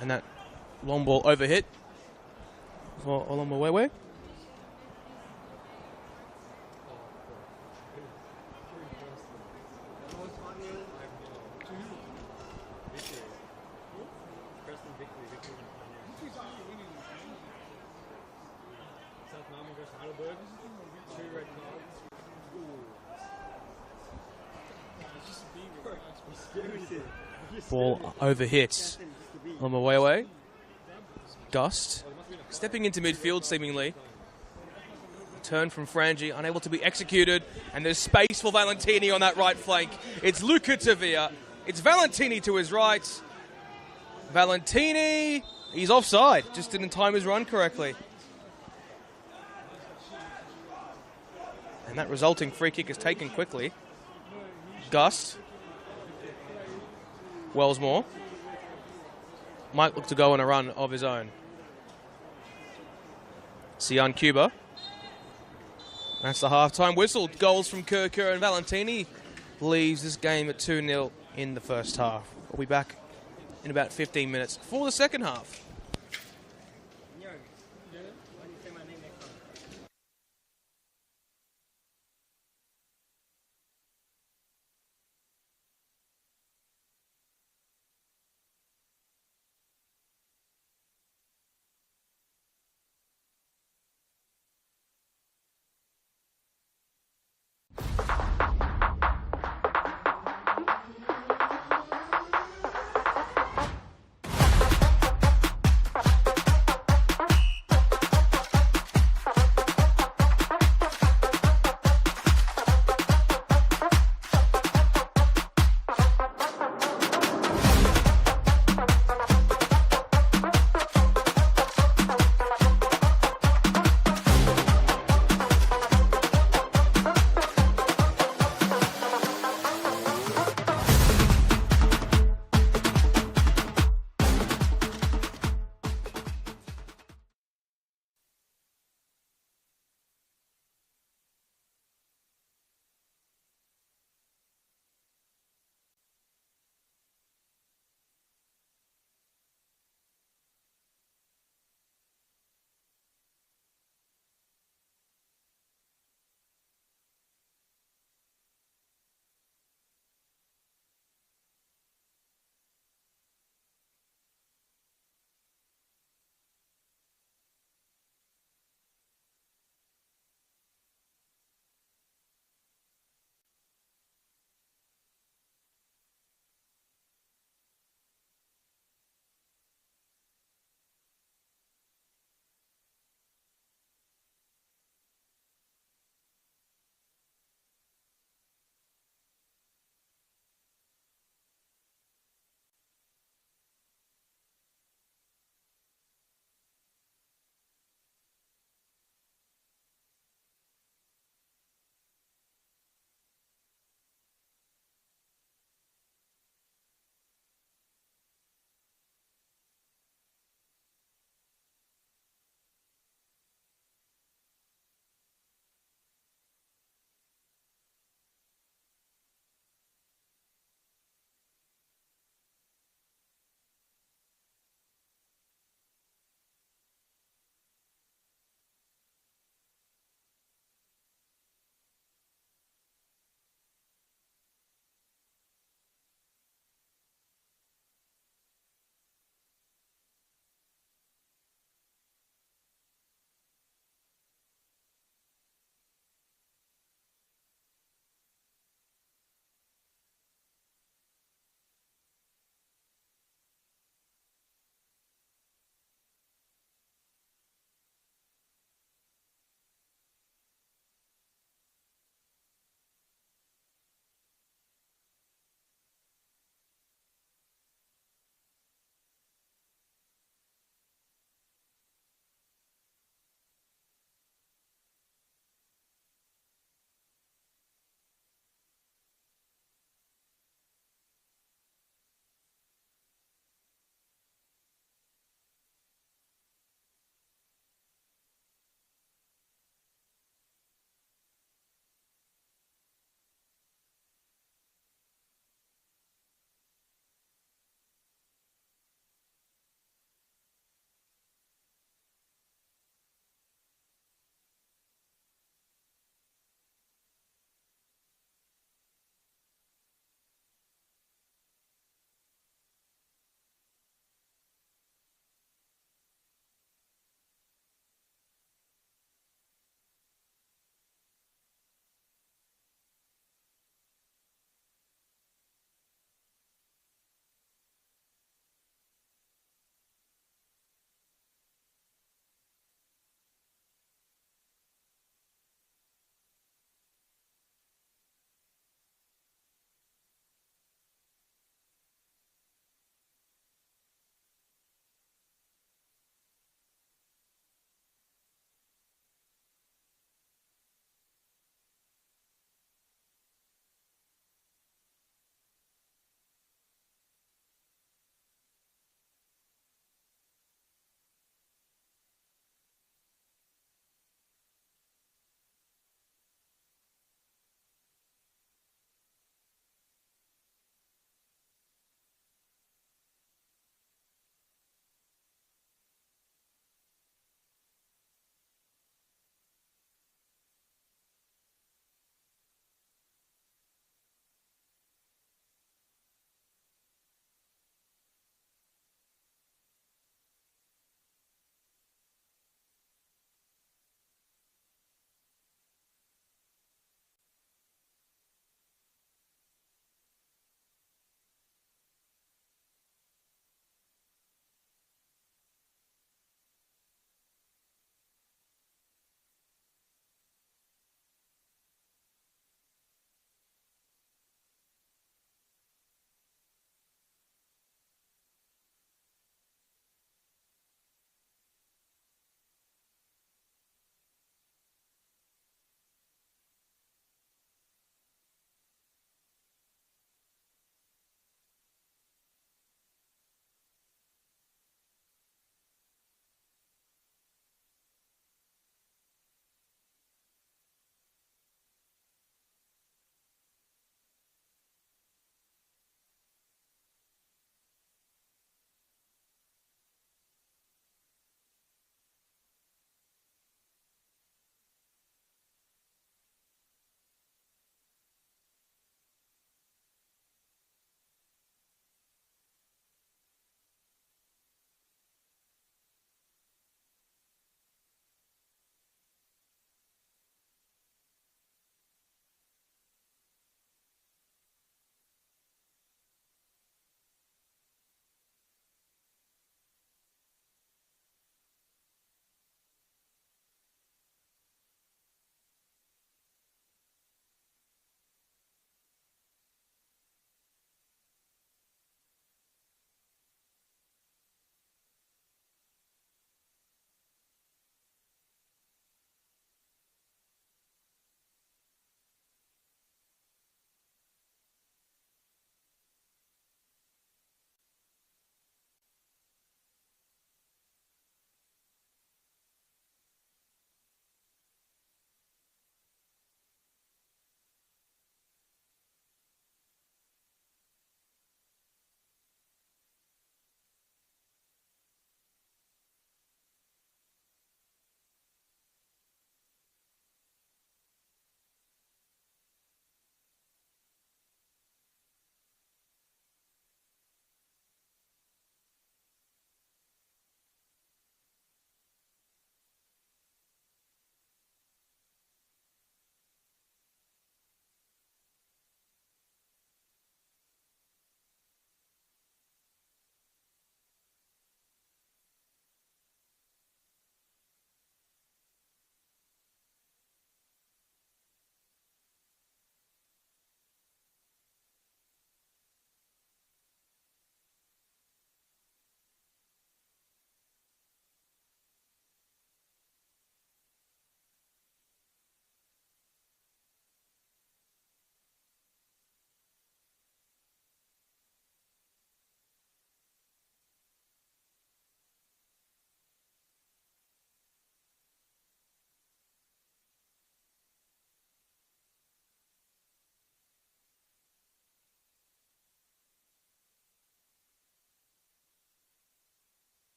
Speaker 2: and that long ball overhit for Olomwewe. Ball overhits on the way. Gust stepping into midfield seemingly. Turn from Frangi, unable to be executed, and there's space for Valentini on that right flank. It's Luca Tavia. It's Valentini to his right. Valentini, he's offside. Just didn't time his run correctly. And that resulting free kick is taken quickly. Gust. Wellsmore might look to go on a run of his own. Sian Cuba. That's the half-time whistle. Goals from Kerker and Valentini leaves this game at 2-0 in the first half. We'll be back in about 15 minutes for the second half.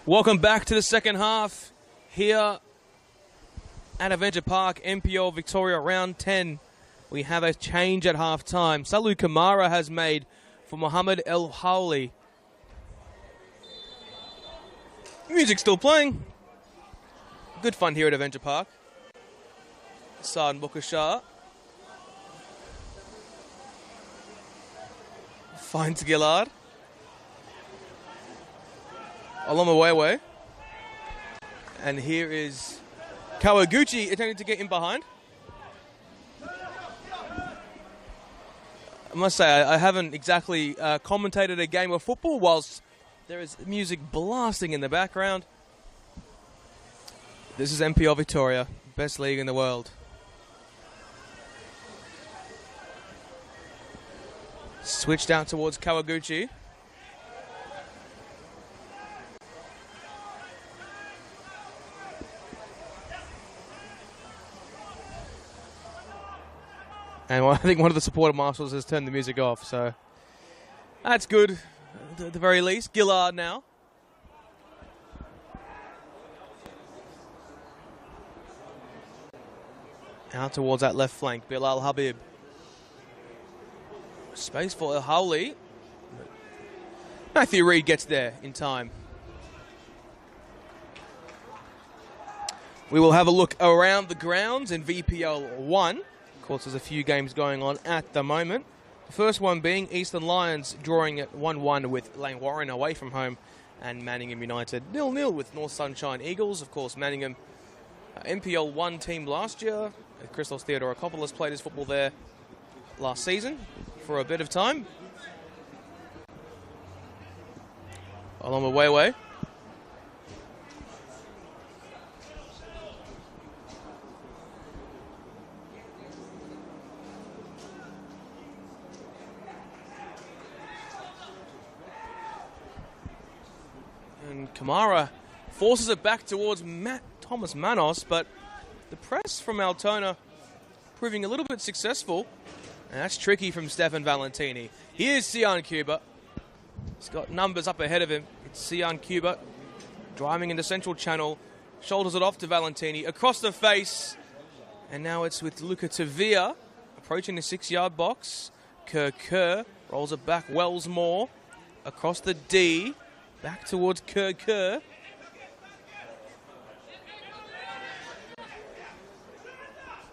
Speaker 2: Welcome back to the second half here at Adventure Park, NPL Victoria, round 10. We have a change at half-time. Salu Kamara has made for Mohammed El Hawli. Music still playing. Good fun here at Adventure Park. Saad Bukashar finds Gillard. Olomawewe. And here is Kawaguchi attempting to get in behind. I must say, I haven't exactly commentated a game of football whilst there is music blasting in the background. This is NPL Victoria, best league in the world. Switched out towards Kawaguchi. And I think one of the supporter marshals has turned the music off, so that's good at the very least. Gillard now. Out towards that left flank, Bilal Habib. Space for El Hawli. Matthew Reid gets there in time. We will have a look around the grounds in VPL 1. Of course, there's a few games going on at the moment. The first one being Eastern Lions drawing at 1-1 with Lang Warren away from home, and Manningham United 0-0 with North Sunshine Eagles. Of course, Manningham, NPL 1 team last year. Christos Theodorakopoulos played his football there last season for a bit of time. Olomawewe. And Kamara forces it back towards Thomas Manos, but the press from Altona proving a little bit successful. And that's tricky from Stefan Valentini. Here's Sian Cuba. He's got numbers up ahead of him. It's Sian Cuba driving into central channel. Shoulders it off to Valentini. Across the face. And now it's with Luca Tavia approaching the 6-yard box. Kerr rolls it back. Wellsmore across the D. Back towards Kerr.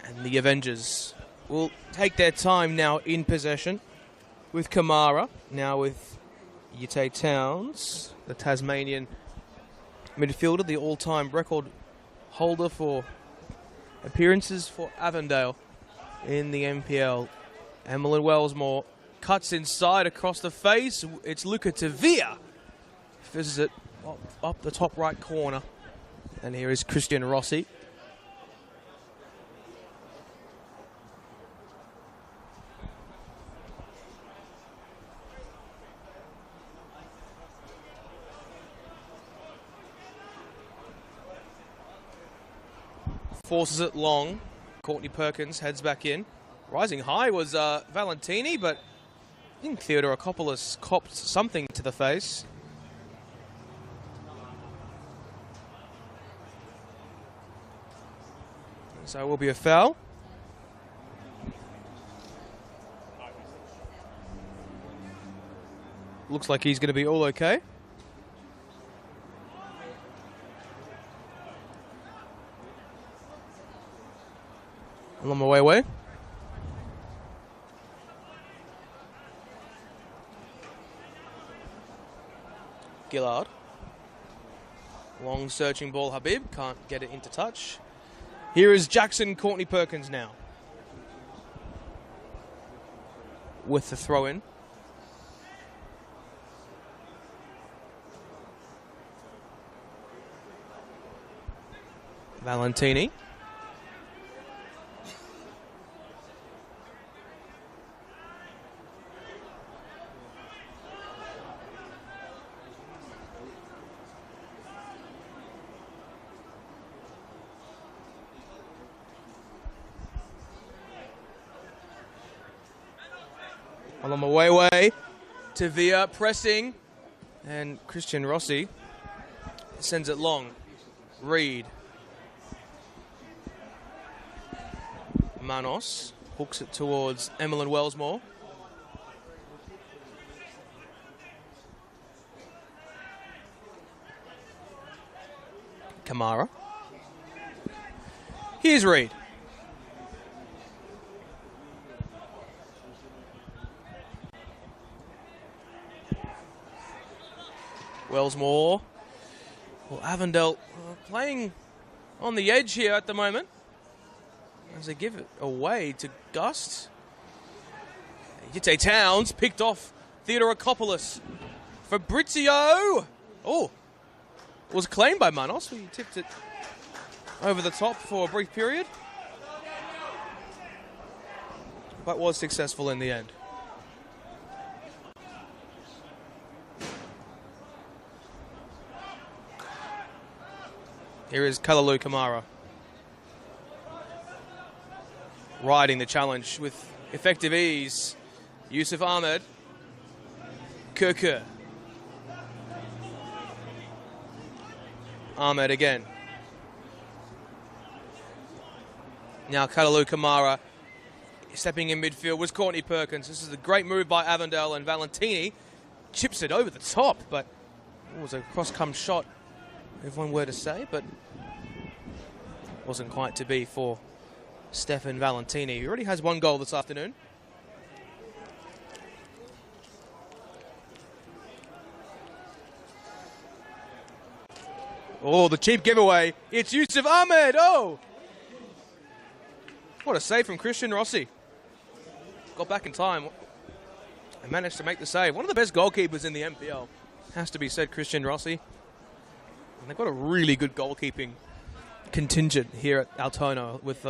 Speaker 2: And the Avengers will take their time now in possession with Kamara. Now with Yute Towns, the Tasmanian midfielder, the all-time record holder for appearances for Avondale in the NPL. Emmeline Wellsmore cuts inside across the face. It's Luca Tavia. Fizzes it up the top right corner. And here is Christian Rossi. Forces it long. Courtney Perkins heads back in. Rising high was Valentini, but I think Theodorakopoulos copped something to the face. So it will be a foul. Looks like he's going to be all okay. Olomawewe. Gillard. Long searching ball, Habib. Can't get it into touch. Here is Jackson Courtney Perkins now. With the throw-in. Valentini. Olomawewe, Tavia pressing, and Christian Rossi sends it long. Reed. Manos hooks it towards Emlyn Wellsmore. Kamara. Here's Reed. Wellsmore. Well, Avondale playing on the edge here at the moment as they give it away to Gust. Yite Towns picked off Theodorakopoulos. Fabrizio. Oh, was claimed by Manos. He tipped it over the top for a brief period, but was successful in the end. Here is Kalalu Kamara riding the challenge with effective ease. Yusuf Ahmed. Kirker. Ahmed again. Now Kalalu Kamara stepping in midfield was Courtney Perkins. This is a great move by Avondale, and Valentini chips it over the top, but it was a cross-come shot, if one were to say, but wasn't quite to be for Stefan Valentini. He already has one goal this afternoon. Oh, the cheap giveaway. It's Yusuf Ahmed. Oh! What a save from Christian Rossi. Got back in time and managed to make the save. One of the best goalkeepers in the NPL, has to be said, Christian Rossi. And they've got a really good goalkeeping contingent here at Altona with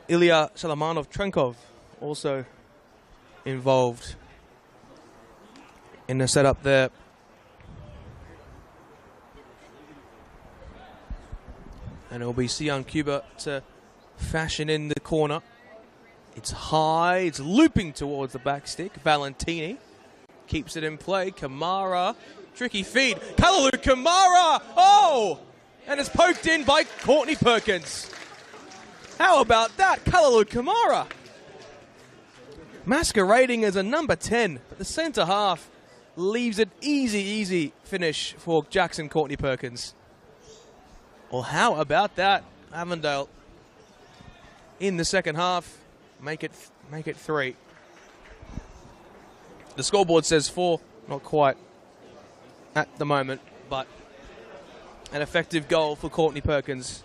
Speaker 2: Ilya Shalamanov-Trenkov also involved in the setup there. And it'll be Sian Cuba to fashion in the corner. It's high, it's looping towards the back stick. Valentini keeps it in play. Kamara, tricky feed. Kalalu Kamara! Oh! And it's poked in by Courtney Perkins. How about that? Kalalu Kamara. Masquerading as a number 10, but the centre half leaves it easy finish for Jackson Courtney Perkins. Well, how about that? Avondale in the second half, make it 3. The scoreboard says 4, not quite at the moment, but an effective goal for Courtney Perkins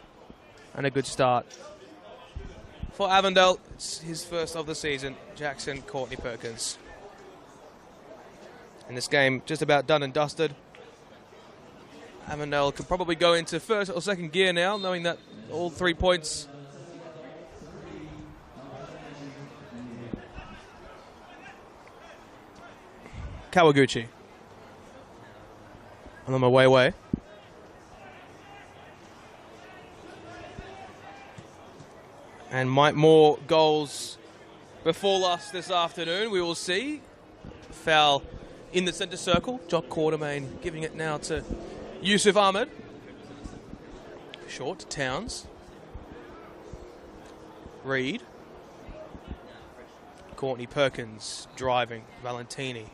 Speaker 2: and a good start. For Avondale, it's his first of the season, Jackson Courtney Perkins. And this game just about done and dusted. Avondale could probably go into first or second gear now, knowing that all 3 points Kawaguchi on my way. And might more goals befall us this afternoon. We will see. Foul in the centre circle. Jock Quartermain giving it now to Yusuf Ahmed. Short to Towns. Reed. Courtney Perkins driving. Valentini.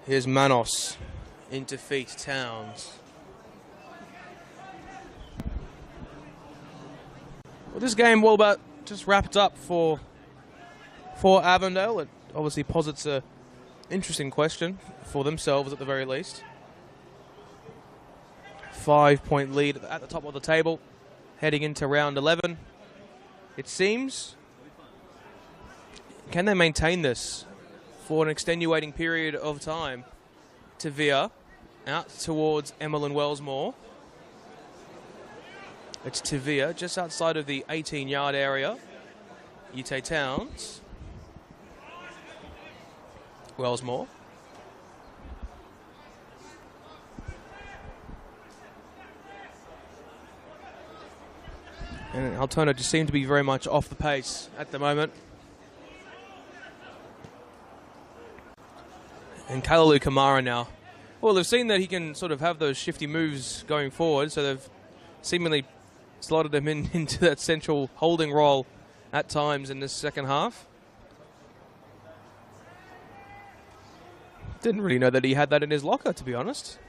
Speaker 2: Here's Manos into feet Towns. Well, this game well about just wrapped up for Avondale. It obviously posits a interesting question for themselves at the very least. 5-point lead at the top of the table, heading into round 11. It seems. Can they maintain this for an extenuating period of time? Tavia out towards Emlyn Wellsmore. It's Tavia just outside of the 18-yard area. Yite Towns. Wellsmore. And Altona just seem to be very much off the pace at the moment. And Kalalu Kamara now. Well, they've seen that he can sort of have those shifty moves going forward, so they've seemingly slotted him into that central holding role at times in this second half. Didn't really know that he had that in his locker, to be honest.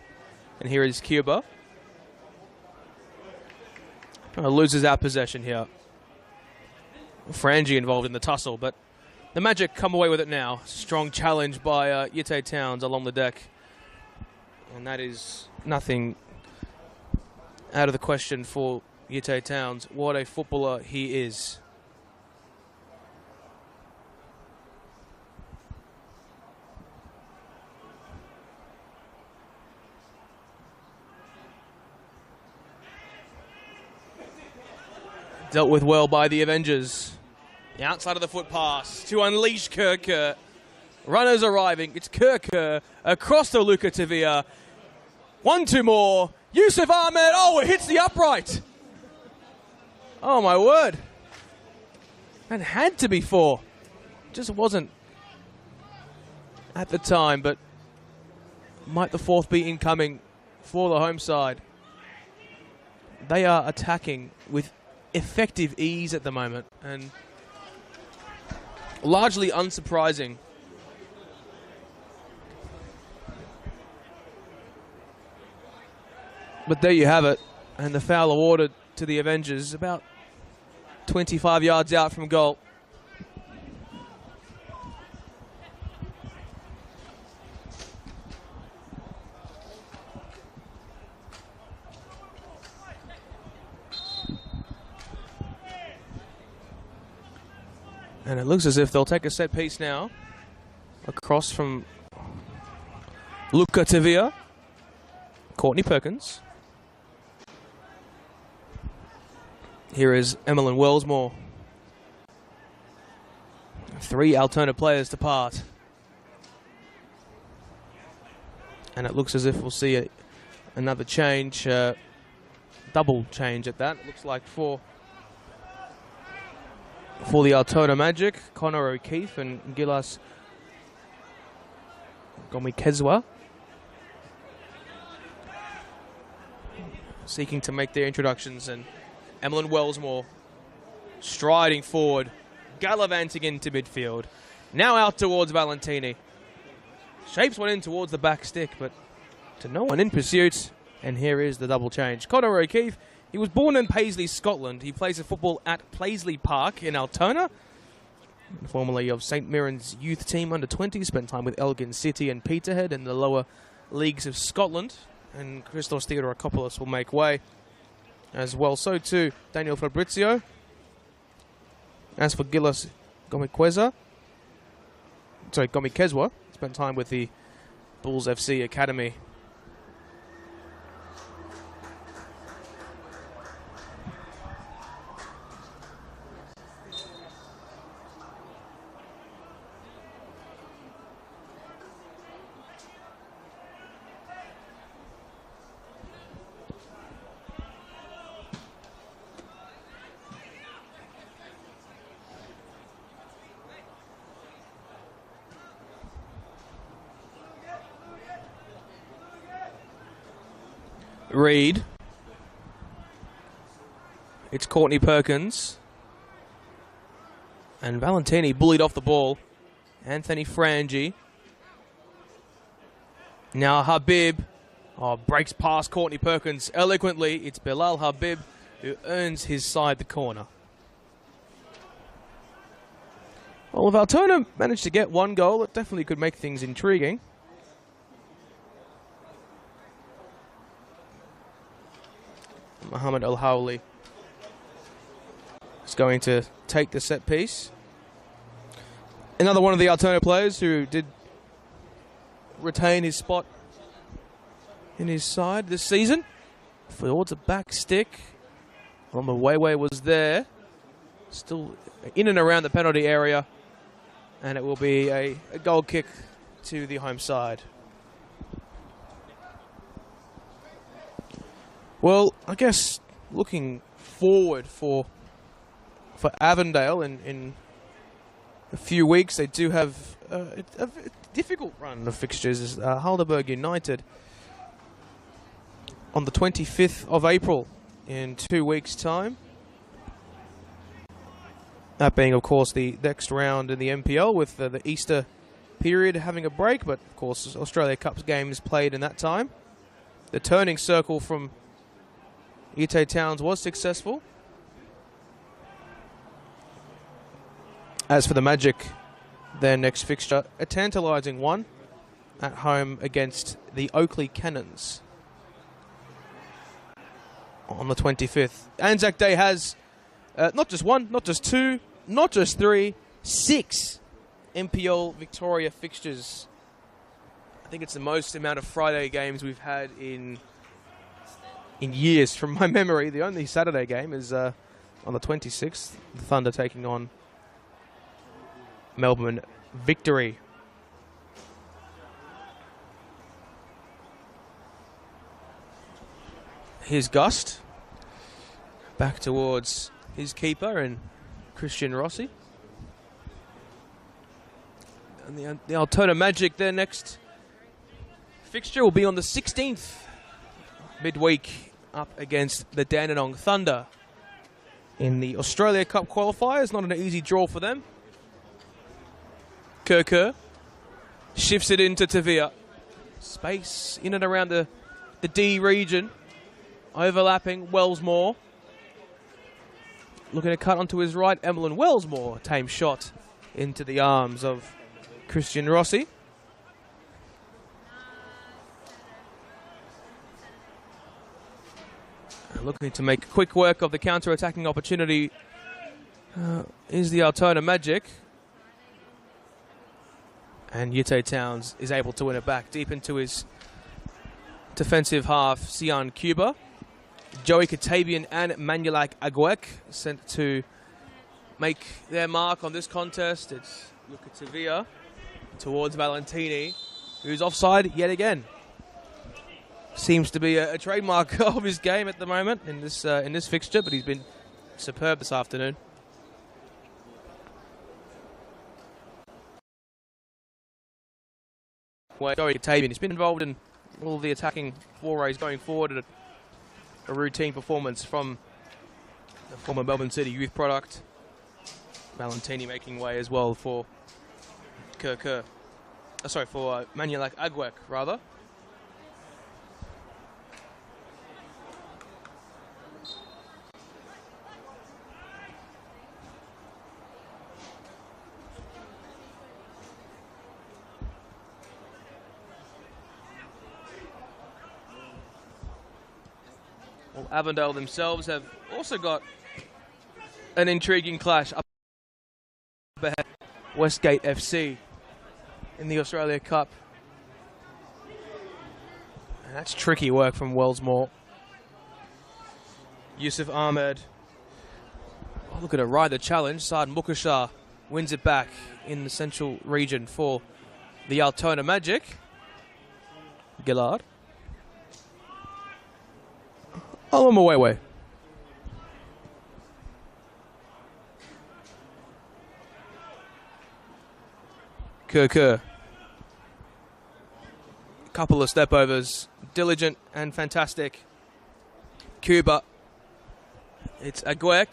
Speaker 2: And here is Cuba. Loses our possession here. Frangie involved in the tussle, but the Magic come away with it now. Strong challenge by Yite Towns along the deck. And that is nothing out of the question for Yite Towns. What a footballer he is. Dealt with well by the Avengers. The outside of the foot pass to unleash Kerr. Runners arriving. It's Kerr across to Luca Tavia. 1-2 more. Yusuf Ahmed. Oh, it hits the upright. Oh, my word. That had to be 4. Just wasn't at the time, but might the 4th be incoming for the home side? They are attacking with effective ease at the moment, and largely unsurprising. But there you have it, and the foul awarded to the Avengers about 25 yards out from goal. And it looks as if they'll take a set piece now. Across from Luca Tavia. Courtney Perkins. Here is Emmeline Wellsmore. 3 Altona players to part. And it looks as if we'll see another change. Double change at that. It looks like for the Altona Magic, Connor O'Keefe and Gilas Gomikezwa seeking to make their introductions, and Emmeline Wellsmore striding forward, gallivanting into midfield. Now out towards Valentini. Shapes one in towards the back stick, but to no one in pursuit. And here is the double change. Connor O'Keefe. He was born in Paisley, Scotland. He plays football at Paisley Park in Altona. Formerly of St Mirren's youth team under 20. Spent time with Elgin City and Peterhead in the lower leagues of Scotland. And Christos Theodorakopoulos will make way as well. So too Daniel Fabrizio. As for Gilas Gomikezwa, spent time with the Bulls FC Academy. Reed. It's Courtney Perkins. And Valentini bullied off the ball. Anthony Frangie. Now Habib. Breaks past Courtney Perkins eloquently. It's Bilal Habib who earns his side the corner. Well, if Altona managed to get 1 goal, it definitely could make things intriguing. Mohamed El Hawli is going to take the set piece. Another one of the Altona players who did retain his spot in his side this season. Towards a back stick. Wewe was there. Still in and around the penalty area. And it will be a goal kick to the home side. Well, I guess looking forward for for Avondale in a few weeks. They do have a difficult run of fixtures. Heidelberg United on the 25th of April in 2 weeks' time. That being, of course, the next round in the NPL with the Easter period having a break, but of course Australia Cup games played in that time. The turning circle from Ute Towns was successful. As for the Magic, their next fixture, a tantalising one at home against the Oakley Cannons on the 25th. Anzac Day has not just one, not just two, not just three, 6 NPL Victoria fixtures. I think it's the most amount of Friday games we've had in years from my memory. The only Saturday game is on the 26th, the Thunder taking on Melbourne Victory. Here's Gust back towards his keeper and Christian Rossi. And the Altona Magic, their next fixture will be on the 16th, midweek, up against the Dandenong Thunder in the Australia Cup qualifiers. Not an easy draw for them. Kerr shifts it into Tavia. Space in and around the D region. Overlapping Wellsmore. Looking to cut onto his right, Emlyn Wellsmore. Tame shot into the arms of Christian Rossi. Looking to make quick work of the counter-attacking opportunity is the Altona Magic. And Ute Towns is able to win it back deep into his defensive half, Sian Cuba. Joey Katabian and Manulak Agwek sent to make their mark on this contest. It's Lukatavia towards Valentini, who's offside yet again. Seems to be a trademark of his game at the moment in this fixture, but he's been superb this afternoon. Joey Katabian, he's been involved in all the attacking forays going forward, and a routine performance from the former Melbourne City youth product. Valentini making way as well for for Manulak Agwek, rather. Avondale themselves have also got an intriguing clash up ahead. Westgate FC in the Australia Cup. And that's tricky work from Wellsmore. Yusuf Ahmed. Oh, look at a ride the challenge. Saad Mukashar wins it back in the central region for the Altona Magic. Gillard. Olomawewe. Kerr. Couple of step overs. Diligent and fantastic. Cuba. It's Agwek.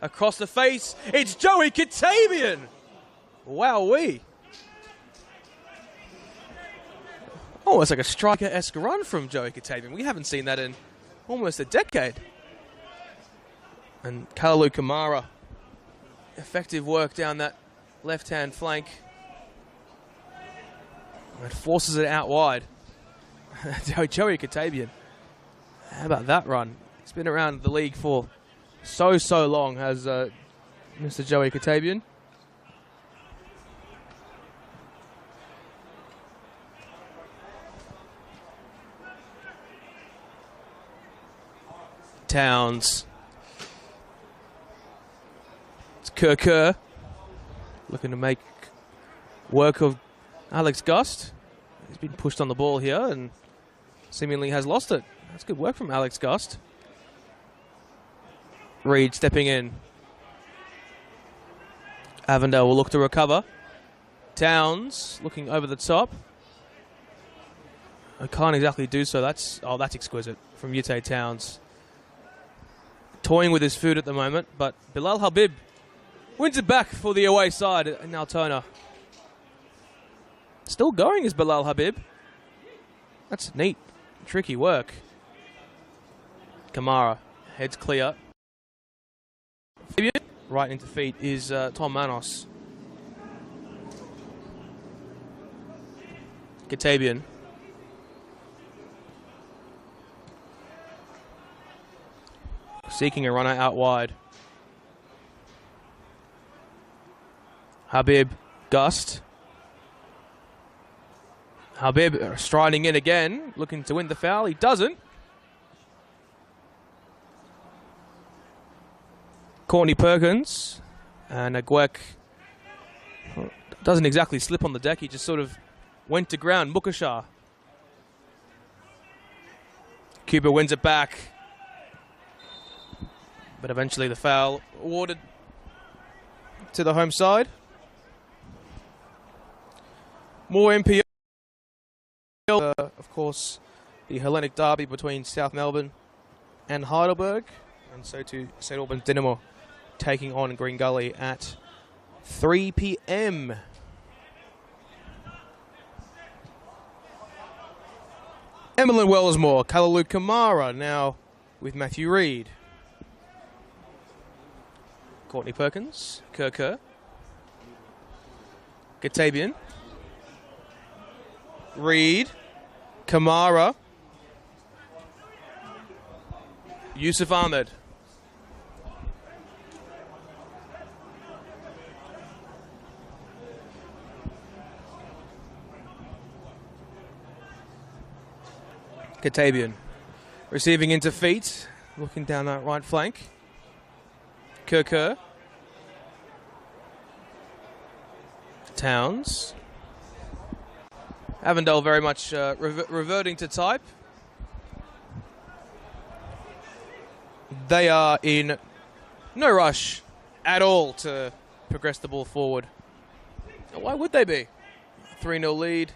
Speaker 2: Across the face. It's Joey Katabian. Wowee. Oh, it's like a striker-esque run from Joey Katabian. We haven't seen that in almost a decade. And Kalalu Kamara. Effective work down that left-hand flank. It forces it out wide. Joey Katabian. How about that run? He's been around the league for so long, has Mr. Joey Katabian. Towns. It's Kerr. Looking to make work of Alex Gust. He's been pushed on the ball here and seemingly has lost it. That's good work from Alex Gust. Reed stepping in. Avondale will look to recover. Towns looking over the top. I can't exactly do so. That's exquisite from Yute Towns. Toying with his food at the moment, but Bilal Habib wins it back for the away side in Altona. Still going is Bilal Habib. That's neat. Tricky work. Kamara heads clear. Right into feet is Tom Manos. Katabian. Seeking a runner out wide. Habib, Gust. Habib striding in again, looking to win the foul. He doesn't. Courtney Perkins and Agwek doesn't exactly slip on the deck. He just sort of went to ground. Mukashar. Cuba wins it back. But eventually the foul awarded to the home side. More NPL. Of course, the Hellenic derby between South Melbourne and Heidelberg. And so too St Albans Dynamo taking on Green Gully at 3 p.m. Emmeline Wellsmore, Kalalu Kamara now with Matthew Reid. Courtney Perkins, Kerr, Katabian, Reid, Kamara, Yusuf Ahmed. Katabian receiving into feet, looking down that right flank. Kerr. Towns. Avondale very much reverting to type. They are in no rush at all to progress the ball forward. Why would they be? 3-0 lead,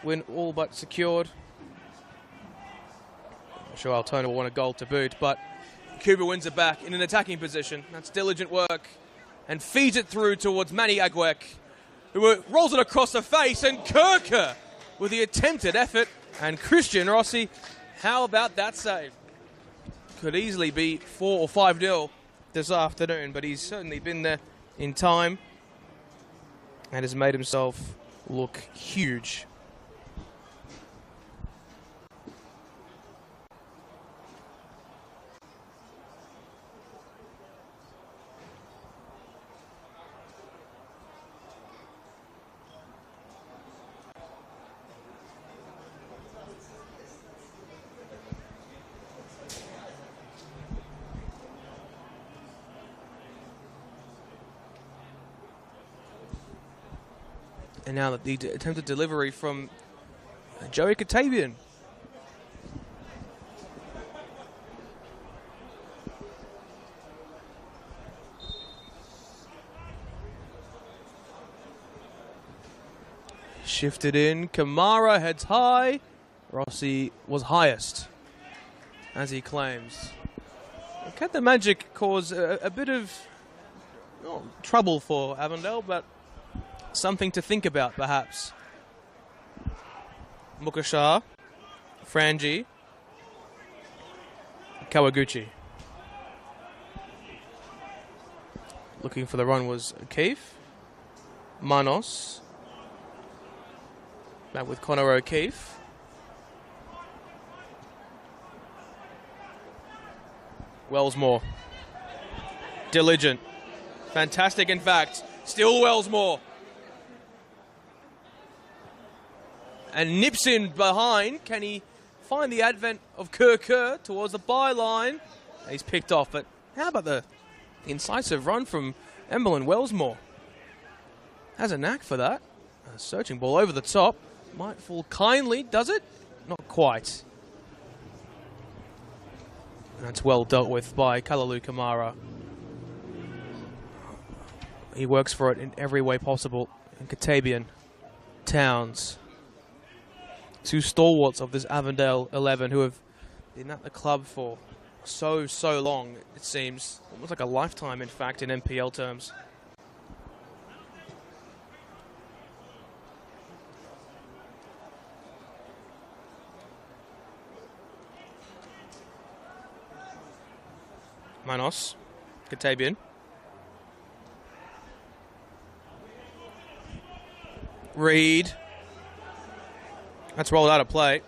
Speaker 2: win all but secured. I'm sure Altona will want a goal to boot, but Cuba wins it back in an attacking position. That's diligent work. And feeds it through towards Manny Agwek, who rolls it across the face, and Kerr with the attempted effort. And Christian Rossi, how about that save? Could easily be 4 or 5-0 this afternoon, but he's certainly been there in time and has made himself look huge. And now the attempted delivery from Joey Katabian. Shifted in. Kamara heads high. Rossi was highest, as he claims. Can the Magic cause a bit of trouble for Avondale, but something to think about, perhaps. Mukashar, Frangi, Kawaguchi. Looking for the run was O'Keefe. Manos. Back with Connor O'Keefe. Wellsmore. Diligent. Fantastic, in fact. Still Wellsmore. And nips in behind. Can he find the advent of Kerr towards the byline? He's picked off, but how about the incisive run from Emmeline Wellsmore? Has a knack for that. A searching ball over the top. Might fall kindly, does it? Not quite. And that's well dealt with by Kalalu Kamara. he works for it in every way possible. And Katabian, Towns, two stalwarts of this Avondale 11 who have been at the club for so long, it seems. Almost like a lifetime, in fact, in NPL terms. Manos, Katabian. Reed. That's rolled out of play.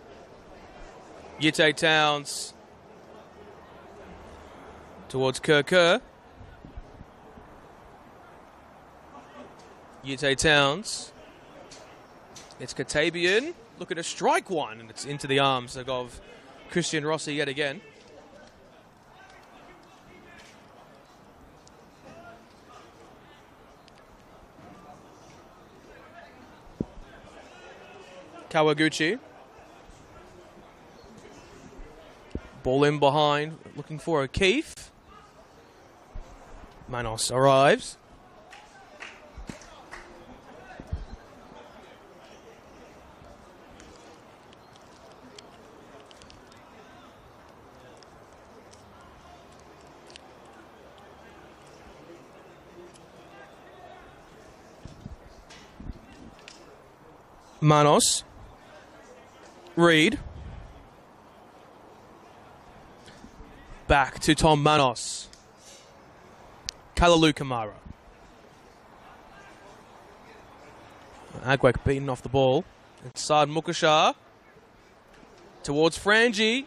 Speaker 2: Yite Towns towards Kerr. Yite Towns. It's Katabian. Looking to strike one, and it's into the arms of Christian Rossi yet again. Kawaguchi. Ball in behind, looking for O'Keefe. Manos arrives. Manos. Reed. Back to Tom Manos. Kalalu Kamara. Agwek beaten off the ball. It's Saad Mukashar. Towards Frangi,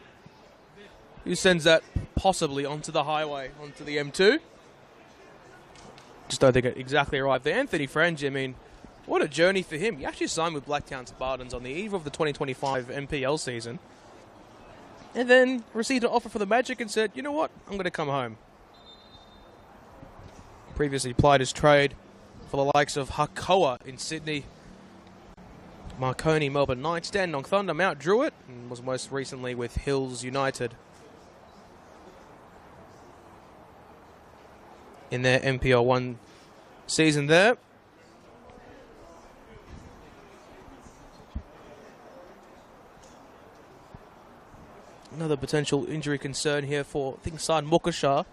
Speaker 2: who sends that possibly onto the highway, onto the M2. Just don't think it exactly right there. Anthony Frangi, I mean, what a journey for him. He actually signed with Blacktown Spartans on the eve of the 2025 NPL season. And then received an offer for the Magic and said, you know what, I'm going to come home. Previously plied his trade for the likes of Hakoa in Sydney, Marconi, Melbourne Knights, Dandenong Thunder, Mount Druitt, and was most recently with Hills United in their NPL 1 season there. Another potential injury concern here for, I think, Saad Mukashar.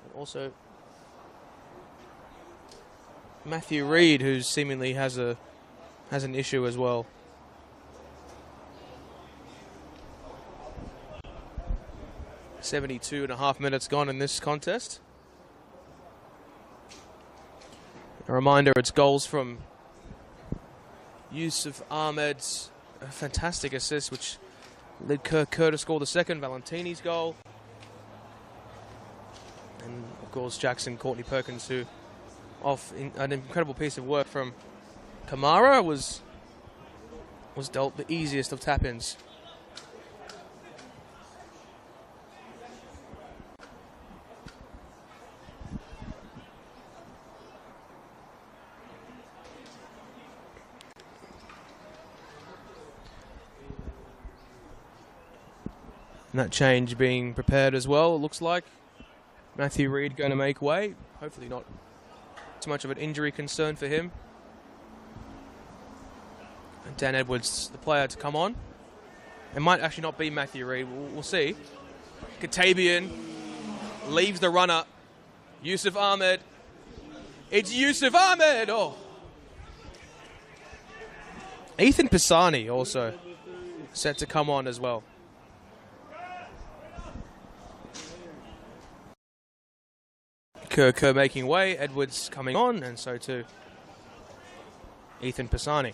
Speaker 2: And also Matthew Reed, who seemingly has an issue as well. .72.5 minutes gone in this contest. A reminder, it's goals from Yusuf Ahmed's fantastic assist, which led Kerr to score the second, Valentini's goal. And, of course, Jackson, Courtney Perkins, who, off in an incredible piece of work from Kamara, was dealt the easiest of tap-ins. And that change being prepared as well, it looks like. Matthew Reed going to make way. Hopefully not too much of an injury concern for him. And Dan Edwards, the player to come on. It might actually not be Matthew Reed. We'll see. Katabian leaves the runner. Yusuf Ahmed. It's Yusuf Ahmed! Oh. Ethan Pisani also set to come on as well. Kerr making way, Edwards coming on, and so too Ethan Pisani.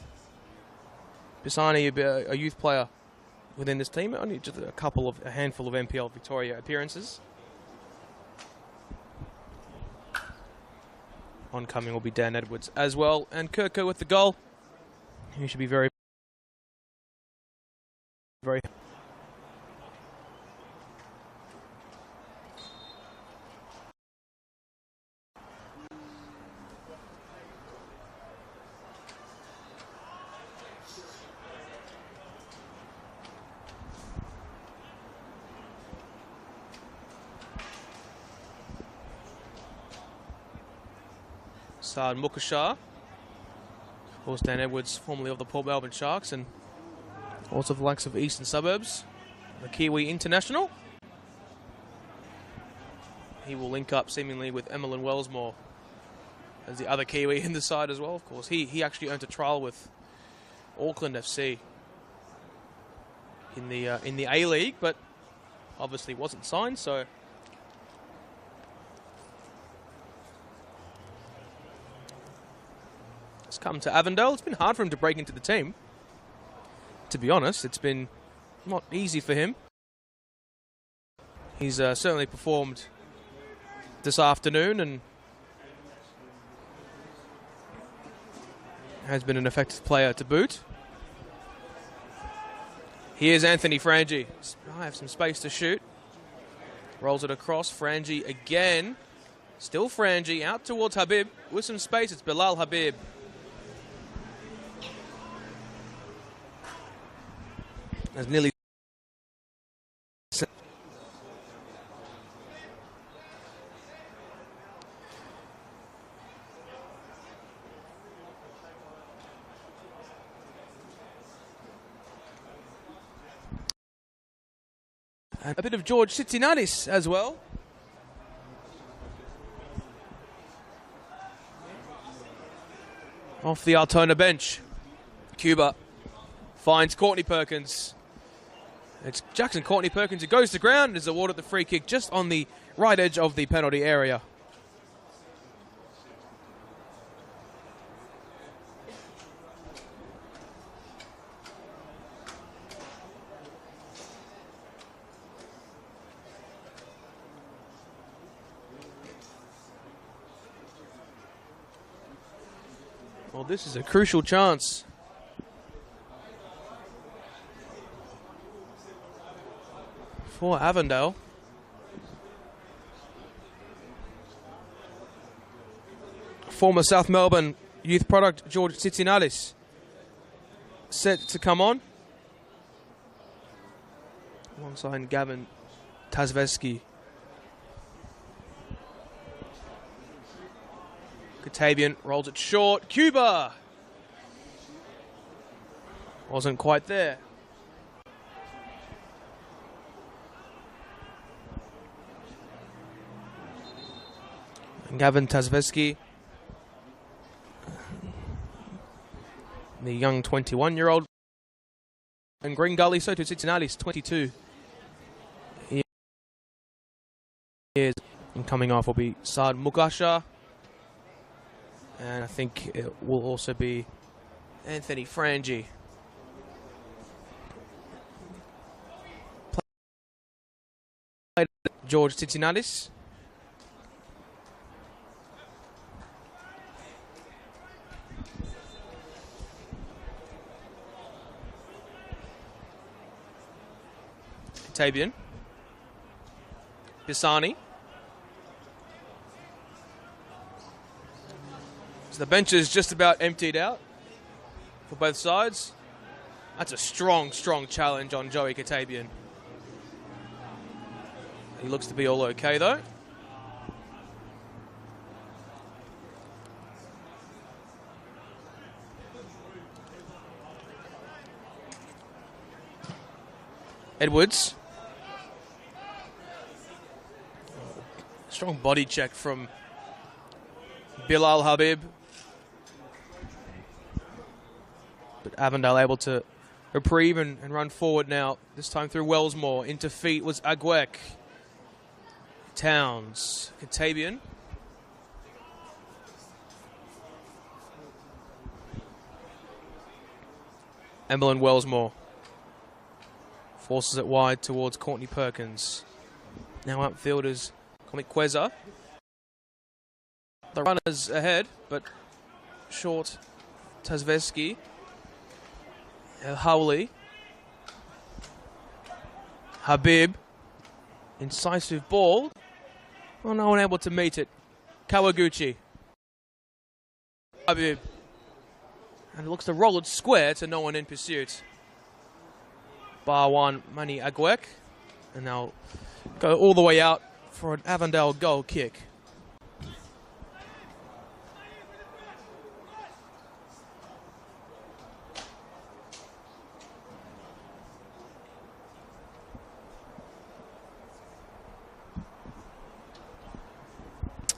Speaker 2: Pisani, a youth player within this team, only just a handful of NPL Victoria appearances. Oncoming will be Dan Edwards as well, and Kerr with the goal. He should be very Saad Mukashar. Of course, Dan Edwards, formerly of the Port Melbourne Sharks, and also the likes of Eastern Suburbs, the Kiwi international. He will link up seemingly with Emlyn Wellsmore as the other Kiwi in the side as well, of course. He actually earned a trial with Auckland FC in the A-League, but obviously wasn't signed, so it's come to Avondale. It's been hard for him to break into the team, to be honest. It's been not easy for him. He's certainly performed this afternoon and has been an effective player to boot. Here's Anthony Frangi. I have some space to shoot. Rolls it across. Frangi again. Still Frangi out towards Habib with some space. It's Bilal Habib. There's nearly and a bit of George Tsitsinadis as well. Off the Altona bench. Cuba finds Courtney Perkins. It's Jackson Courtney Perkins who goes to ground and is awarded the free kick just on the right edge of the penalty area. Well, this is a crucial chance. For Avondale. Former South Melbourne youth product George Tsitsinadis set to come on. Alongside Gavin Tazveski. Katabian rolls it short. Cuba! Wasn't quite there. And Gavin Tazveski, the young 21-year-old. And Green Gully, so to Cincinnati's 22 years. And coming off will be Saad Mukashar. And I think it will also be Anthony Frangi. George Tsitsinadis. Tabian. Pisani. So the bench is just about emptied out for both sides. That's a strong, strong challenge on Joey Katabian. He looks to be all okay, though. Edwards. Strong body check from Bilal Habib. But Avondale able to reprieve and run forward now. This time through Wellsmore. Into feet was Agwek. Towns. Katabian. Emlyn Wellsmore. Forces it wide towards Courtney Perkins. Now outfielders Komikweza. The runners ahead, but short Tazveski. El Howley. Habib. Incisive ball. Well, no one able to meet it. Kawaguchi. Habib. And it looks to roll it square to no one in pursuit. Bar one, Mani Agwek. And they'll go all the way out for an Avondale goal kick.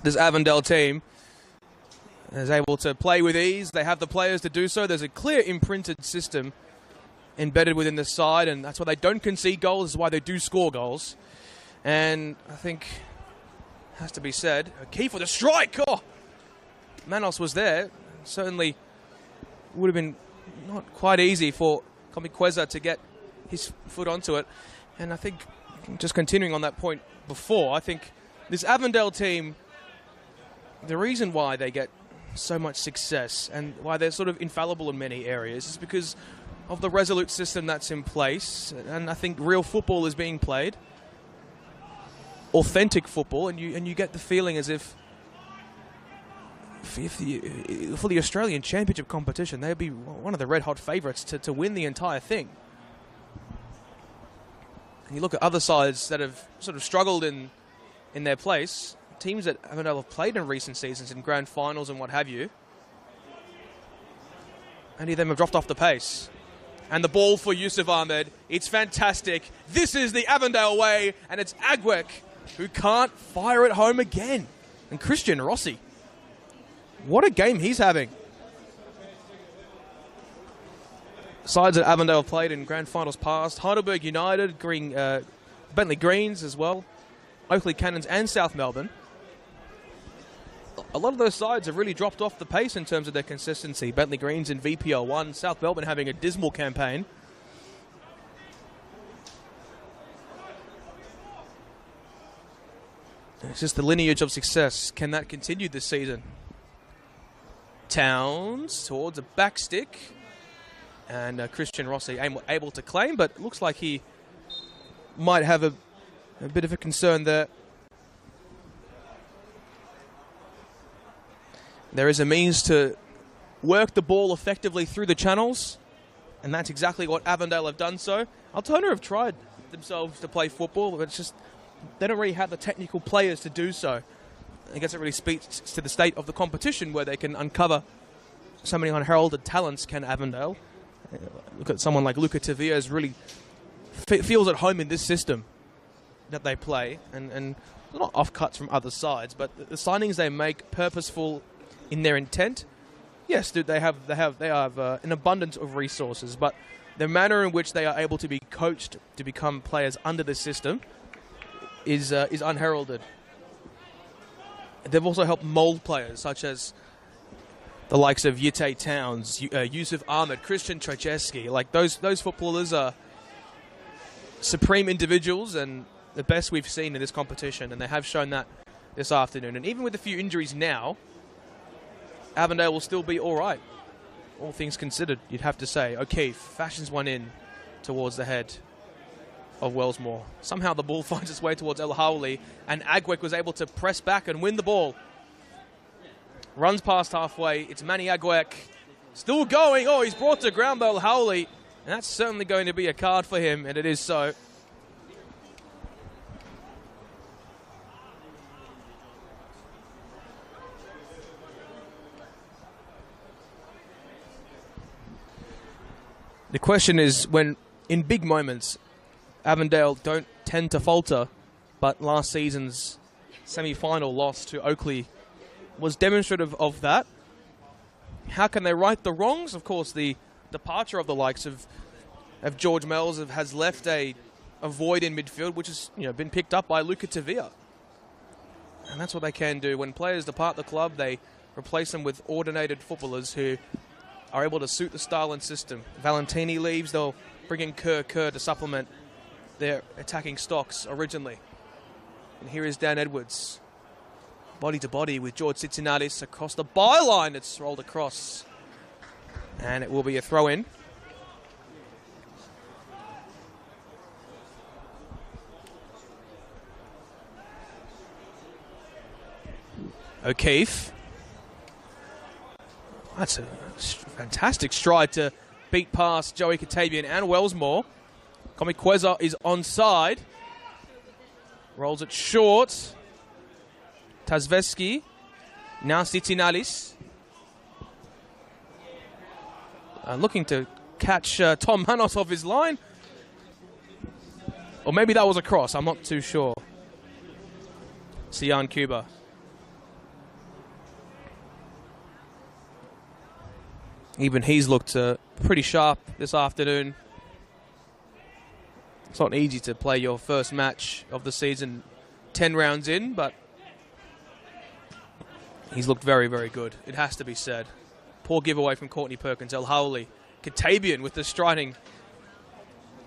Speaker 2: this Avondale team is able to play with ease. They have the players to do so. There's a clear imprinted system embedded within the side, and that's why they don't concede goals. This is why they do score goals. And I think it has to be said, a key for the strike. Oh, Manos was there. Certainly would have been not quite easy for Komikweza to get his foot onto it. And I think, just continuing on that point before, I think this Avondale team, the reason why they get so much success and why they're sort of infallible in many areas is because of the resolute system that's in place. And I think real football is being played, authentic football, and you get the feeling as if for the Australian Championship competition, they'd be one of the red-hot favourites to win the entire thing. And you look at other sides that have sort of struggled in their place, teams that Avondale have played in recent seasons in grand finals and what have you. Many of them have dropped off the pace. And the ball for Yusuf Ahmed. It's fantastic. This is the Avondale way, and it's Agwek who can't fire it home again. And Christian Rossi. What a game he's having. Sides that Avondale have played in grand finals past. Heidelberg United, Bentley Greens as well. Oakley Cannons and South Melbourne. A lot of those sides have really dropped off the pace in terms of their consistency. Bentley Greens in VPL 1, South Melbourne having a dismal campaign. It's just the lineage of success. Can that continue this season? Towns towards a back stick. And Christian Rossi able to claim, but it looks like he might have a bit of a concern there. There is a means to work the ball effectively through the channels, and that's exactly what Avondale have done so. Altona have tried themselves to play football, but it's just they don't really have the technical players to do so. I guess it really speaks to the state of the competition where they can uncover so many unheralded talents, can Avondale. Look at someone like Luca Tavias really feels at home in this system that they play, and not offcuts from other sides, but the signings they make purposeful in their intent. Yes, they have an abundance of resources, but the manner in which they are able to be coached to become players under this system is unheralded. They've also helped mould players such as the likes of Yite Towns, Yusuf Ahmed, Christian Trajeski. Like those footballers are supreme individuals and the best we've seen in this competition, and they have shown that this afternoon. And even with a few injuries now, Avondale will still be all right, all things considered, you'd have to say. O'Keefe fashions one in towards the head of Wellsmore. Somehow the ball finds its way towards El Hawley, and Agwek was able to press back and win the ball. Runs past halfway. It's Manny Agwek. Still going. Oh, he's brought to ground by El Hawley, and that's certainly going to be a card for him, and it is so. The question is, when in big moments, Avondale don't tend to falter, but last season's semi-final loss to Oakley was demonstrative of that. How can they right the wrongs? Of course, the departure of the likes of George Mells has left a void in midfield, which has been picked up by Luca Tavia. And that's what they can do. When players depart the club, they replace them with ordinated footballers who are able to suit the style and system. Valentini leaves, they'll bring in Kerr to supplement their attacking stocks originally. And here is Dan Edwards. Body to body with George Cincinnati across the byline. It's rolled across. And it will be a throw in. O'Keefe. That's a fantastic stride to beat past Joey Katabian and Wellsmore. Komikweza is onside. Rolls it short. Tazveski. Now Citinalis. Looking to catch Tom Manos off his line. Or maybe that was a cross. I'm not too sure. Sian Cuba. Even he's looked pretty sharp this afternoon. It's not easy to play your first match of the season 10 rounds in, but he's looked very, very good. It has to be said. Poor giveaway from Courtney Perkins. El Howley. Katabian with the striding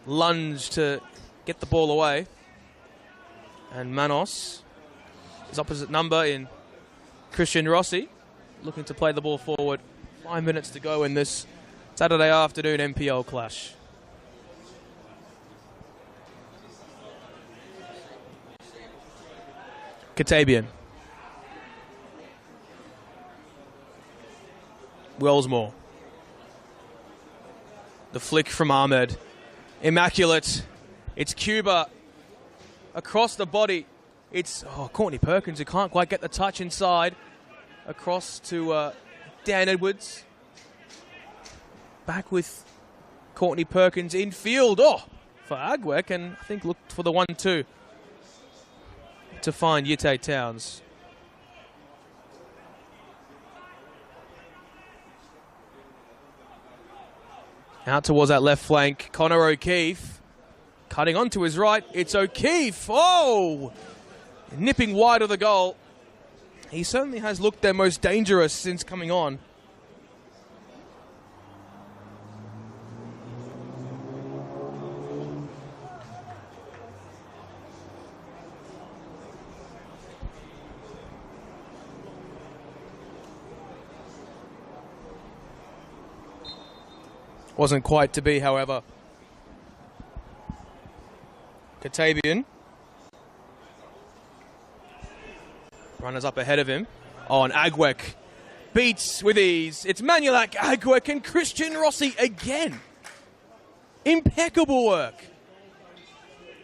Speaker 2: lunge to get the ball away. And Manos, his opposite number in Christian Rossi, looking to play the ball forward. 5 minutes to go in this Saturday afternoon NPL clash. Katabian. Wellsmore. The flick from Ahmed. Immaculate. It's Cuba. Across the body. It's Courtney Perkins who can't quite get the touch inside. Across to Dan Edwards. Back with Courtney Perkins in field. For Agwek, and I think looked for the 1-2 to find Yitte Towns. Out towards that left flank, Connor O'Keefe. Cutting onto his right, it's O'Keefe. Nipping wide of the goal. He certainly has looked their most dangerous since coming on. Wasn't quite to be, however. Katabian. Runners up ahead of him. And Agwek beats with ease. It's Manulak, Agwek, and Christian Rossi again. Impeccable work.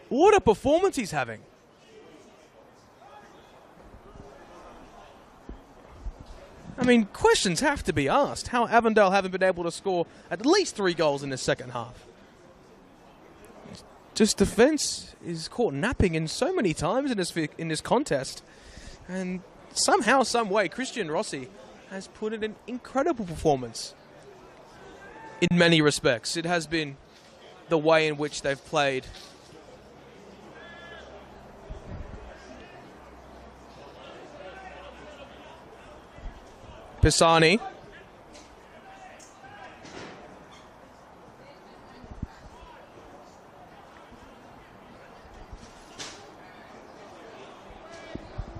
Speaker 2: What a performance he's having. I mean, questions have to be asked. How Avondale haven't been able to score at least 3 goals in the second half. Just defence is caught napping in so many times in this contest. And somehow, some way, Christian Rossi has put in an incredible performance. In many respects, it has been the way in which they've played. Pisani.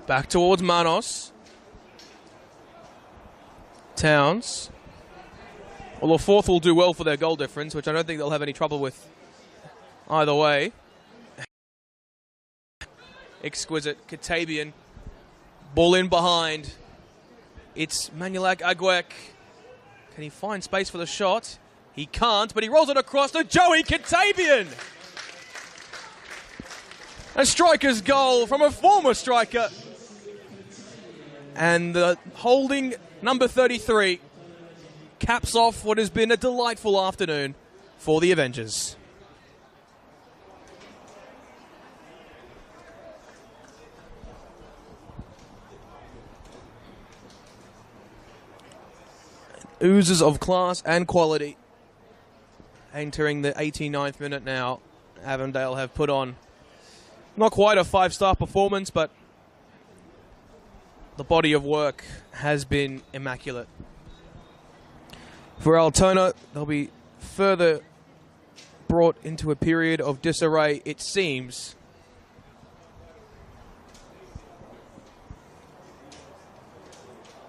Speaker 2: Back towards Manos. Towns. Well, the fourth will do well for their goal difference, which I don't think they'll have any trouble with either way. Exquisite. Katabian. Ball in behind. It's Manulak Agwek. Can he find space for the shot? He can't, but he rolls it across to Joey Katabian. A striker's goal from a former striker. And the holding number 33 caps off what has been a delightful afternoon for the Avengers. Oozes of class and quality. Entering the 89th minute now. Avondale have put on not quite a 5-star performance, but the body of work has been immaculate. For Altona, they'll be further brought into a period of disarray, it seems.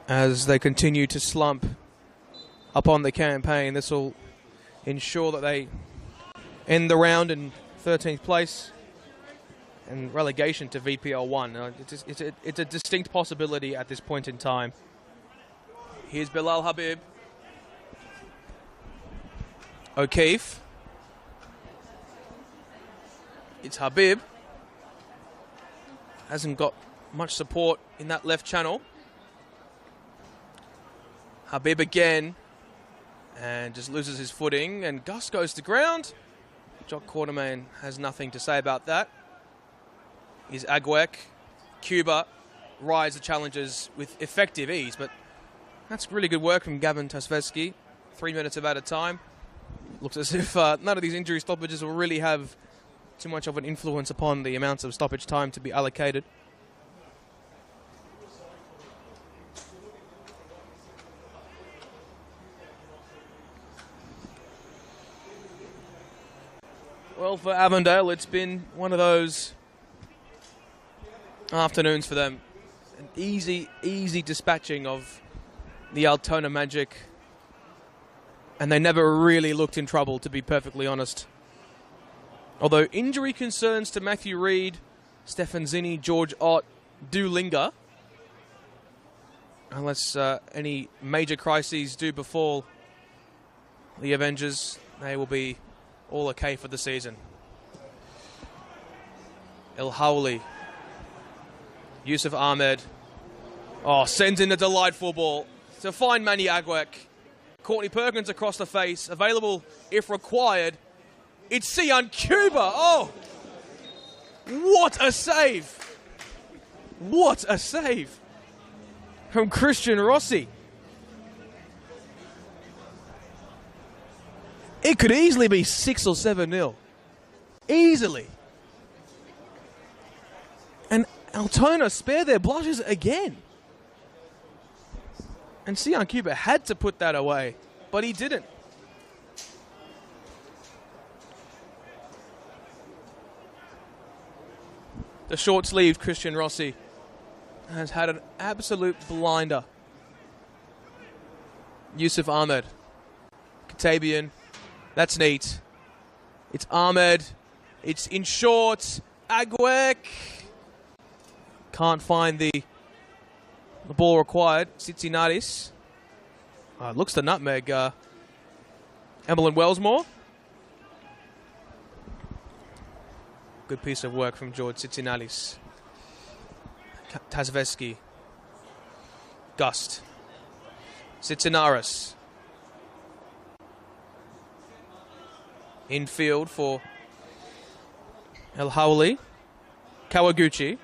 Speaker 2: As they continue to slump upon the campaign, this will ensure that they end the round in 13th place and relegation to VPL 1. It's a distinct possibility at this point in time. Here's Bilal Habib. O'Keefe. It's Habib. Hasn't got much support in that left channel. Habib again. And just loses his footing. And Gus goes to ground. Jock Quartermain has nothing to say about that. Is Agwek. Cuba rise the challenges with effective ease. But that's really good work from Gavin Tasvetsky. 3 minutes of added time. Looks as if none of these injury stoppages will really have too much of an influence upon the amounts of stoppage time to be allocated. Well, for Avondale, it's been one of those afternoons for them. An easy dispatching of the Altona Magic. And they never really looked in trouble, to be perfectly honest. Although injury concerns to Matthew Reid, Stefan Zinni, George Ott do linger. Unless any major crises do befall the Avengers, they will be all okay for the season. El Hawli. Yusuf Ahmed. Oh, sends in a delightful ball to find Manny Agwek. Courtney Perkins across the face. Available if required. It's Sian Cuba. Oh, what a save. What a save from Christian Rossi. It could easily be 6 or 7-0. Easily. And Altona spare their blushes again. And Sian Cuba had to put that away, but he didn't. The short-sleeved Christian Rossi has had an absolute blinder. Yusuf Ahmed. Katabian. That's neat. It's Ahmed. It's in short. Agwek. Can't find the ball required. Cincinnati's. Looks to nutmeg Emmeline Wellsmore. Good piece of work from George Cincinnati's. Tazveski. Gust. Cincinnati's. Infield for El Hawli. Kawaguchi.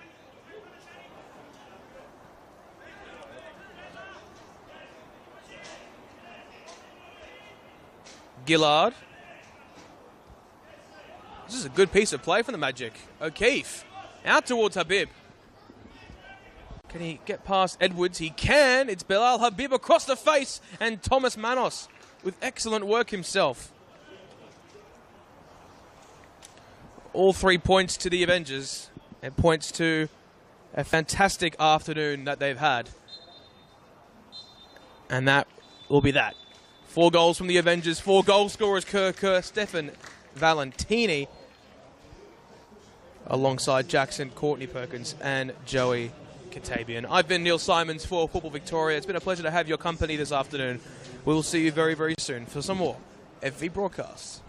Speaker 2: Gillard. This is a good piece of play from the Magic. O'Keefe out towards Habib. Can he get past Edwards? He can. It's Bilal Habib across the face, and Thomas Manos with excellent work himself. All 3 points to the Avengers, and points to a fantastic afternoon that they've had. And that will be that. 4 goals from the Avengers, 4 goal scorers, Kerr, Stefan Valentini, alongside Jackson, Courtney Perkins, and Joey Katabian. I've been Neil Simons for Football Victoria. It's been a pleasure to have your company this afternoon. We will see you very, very soon for some more FV broadcasts.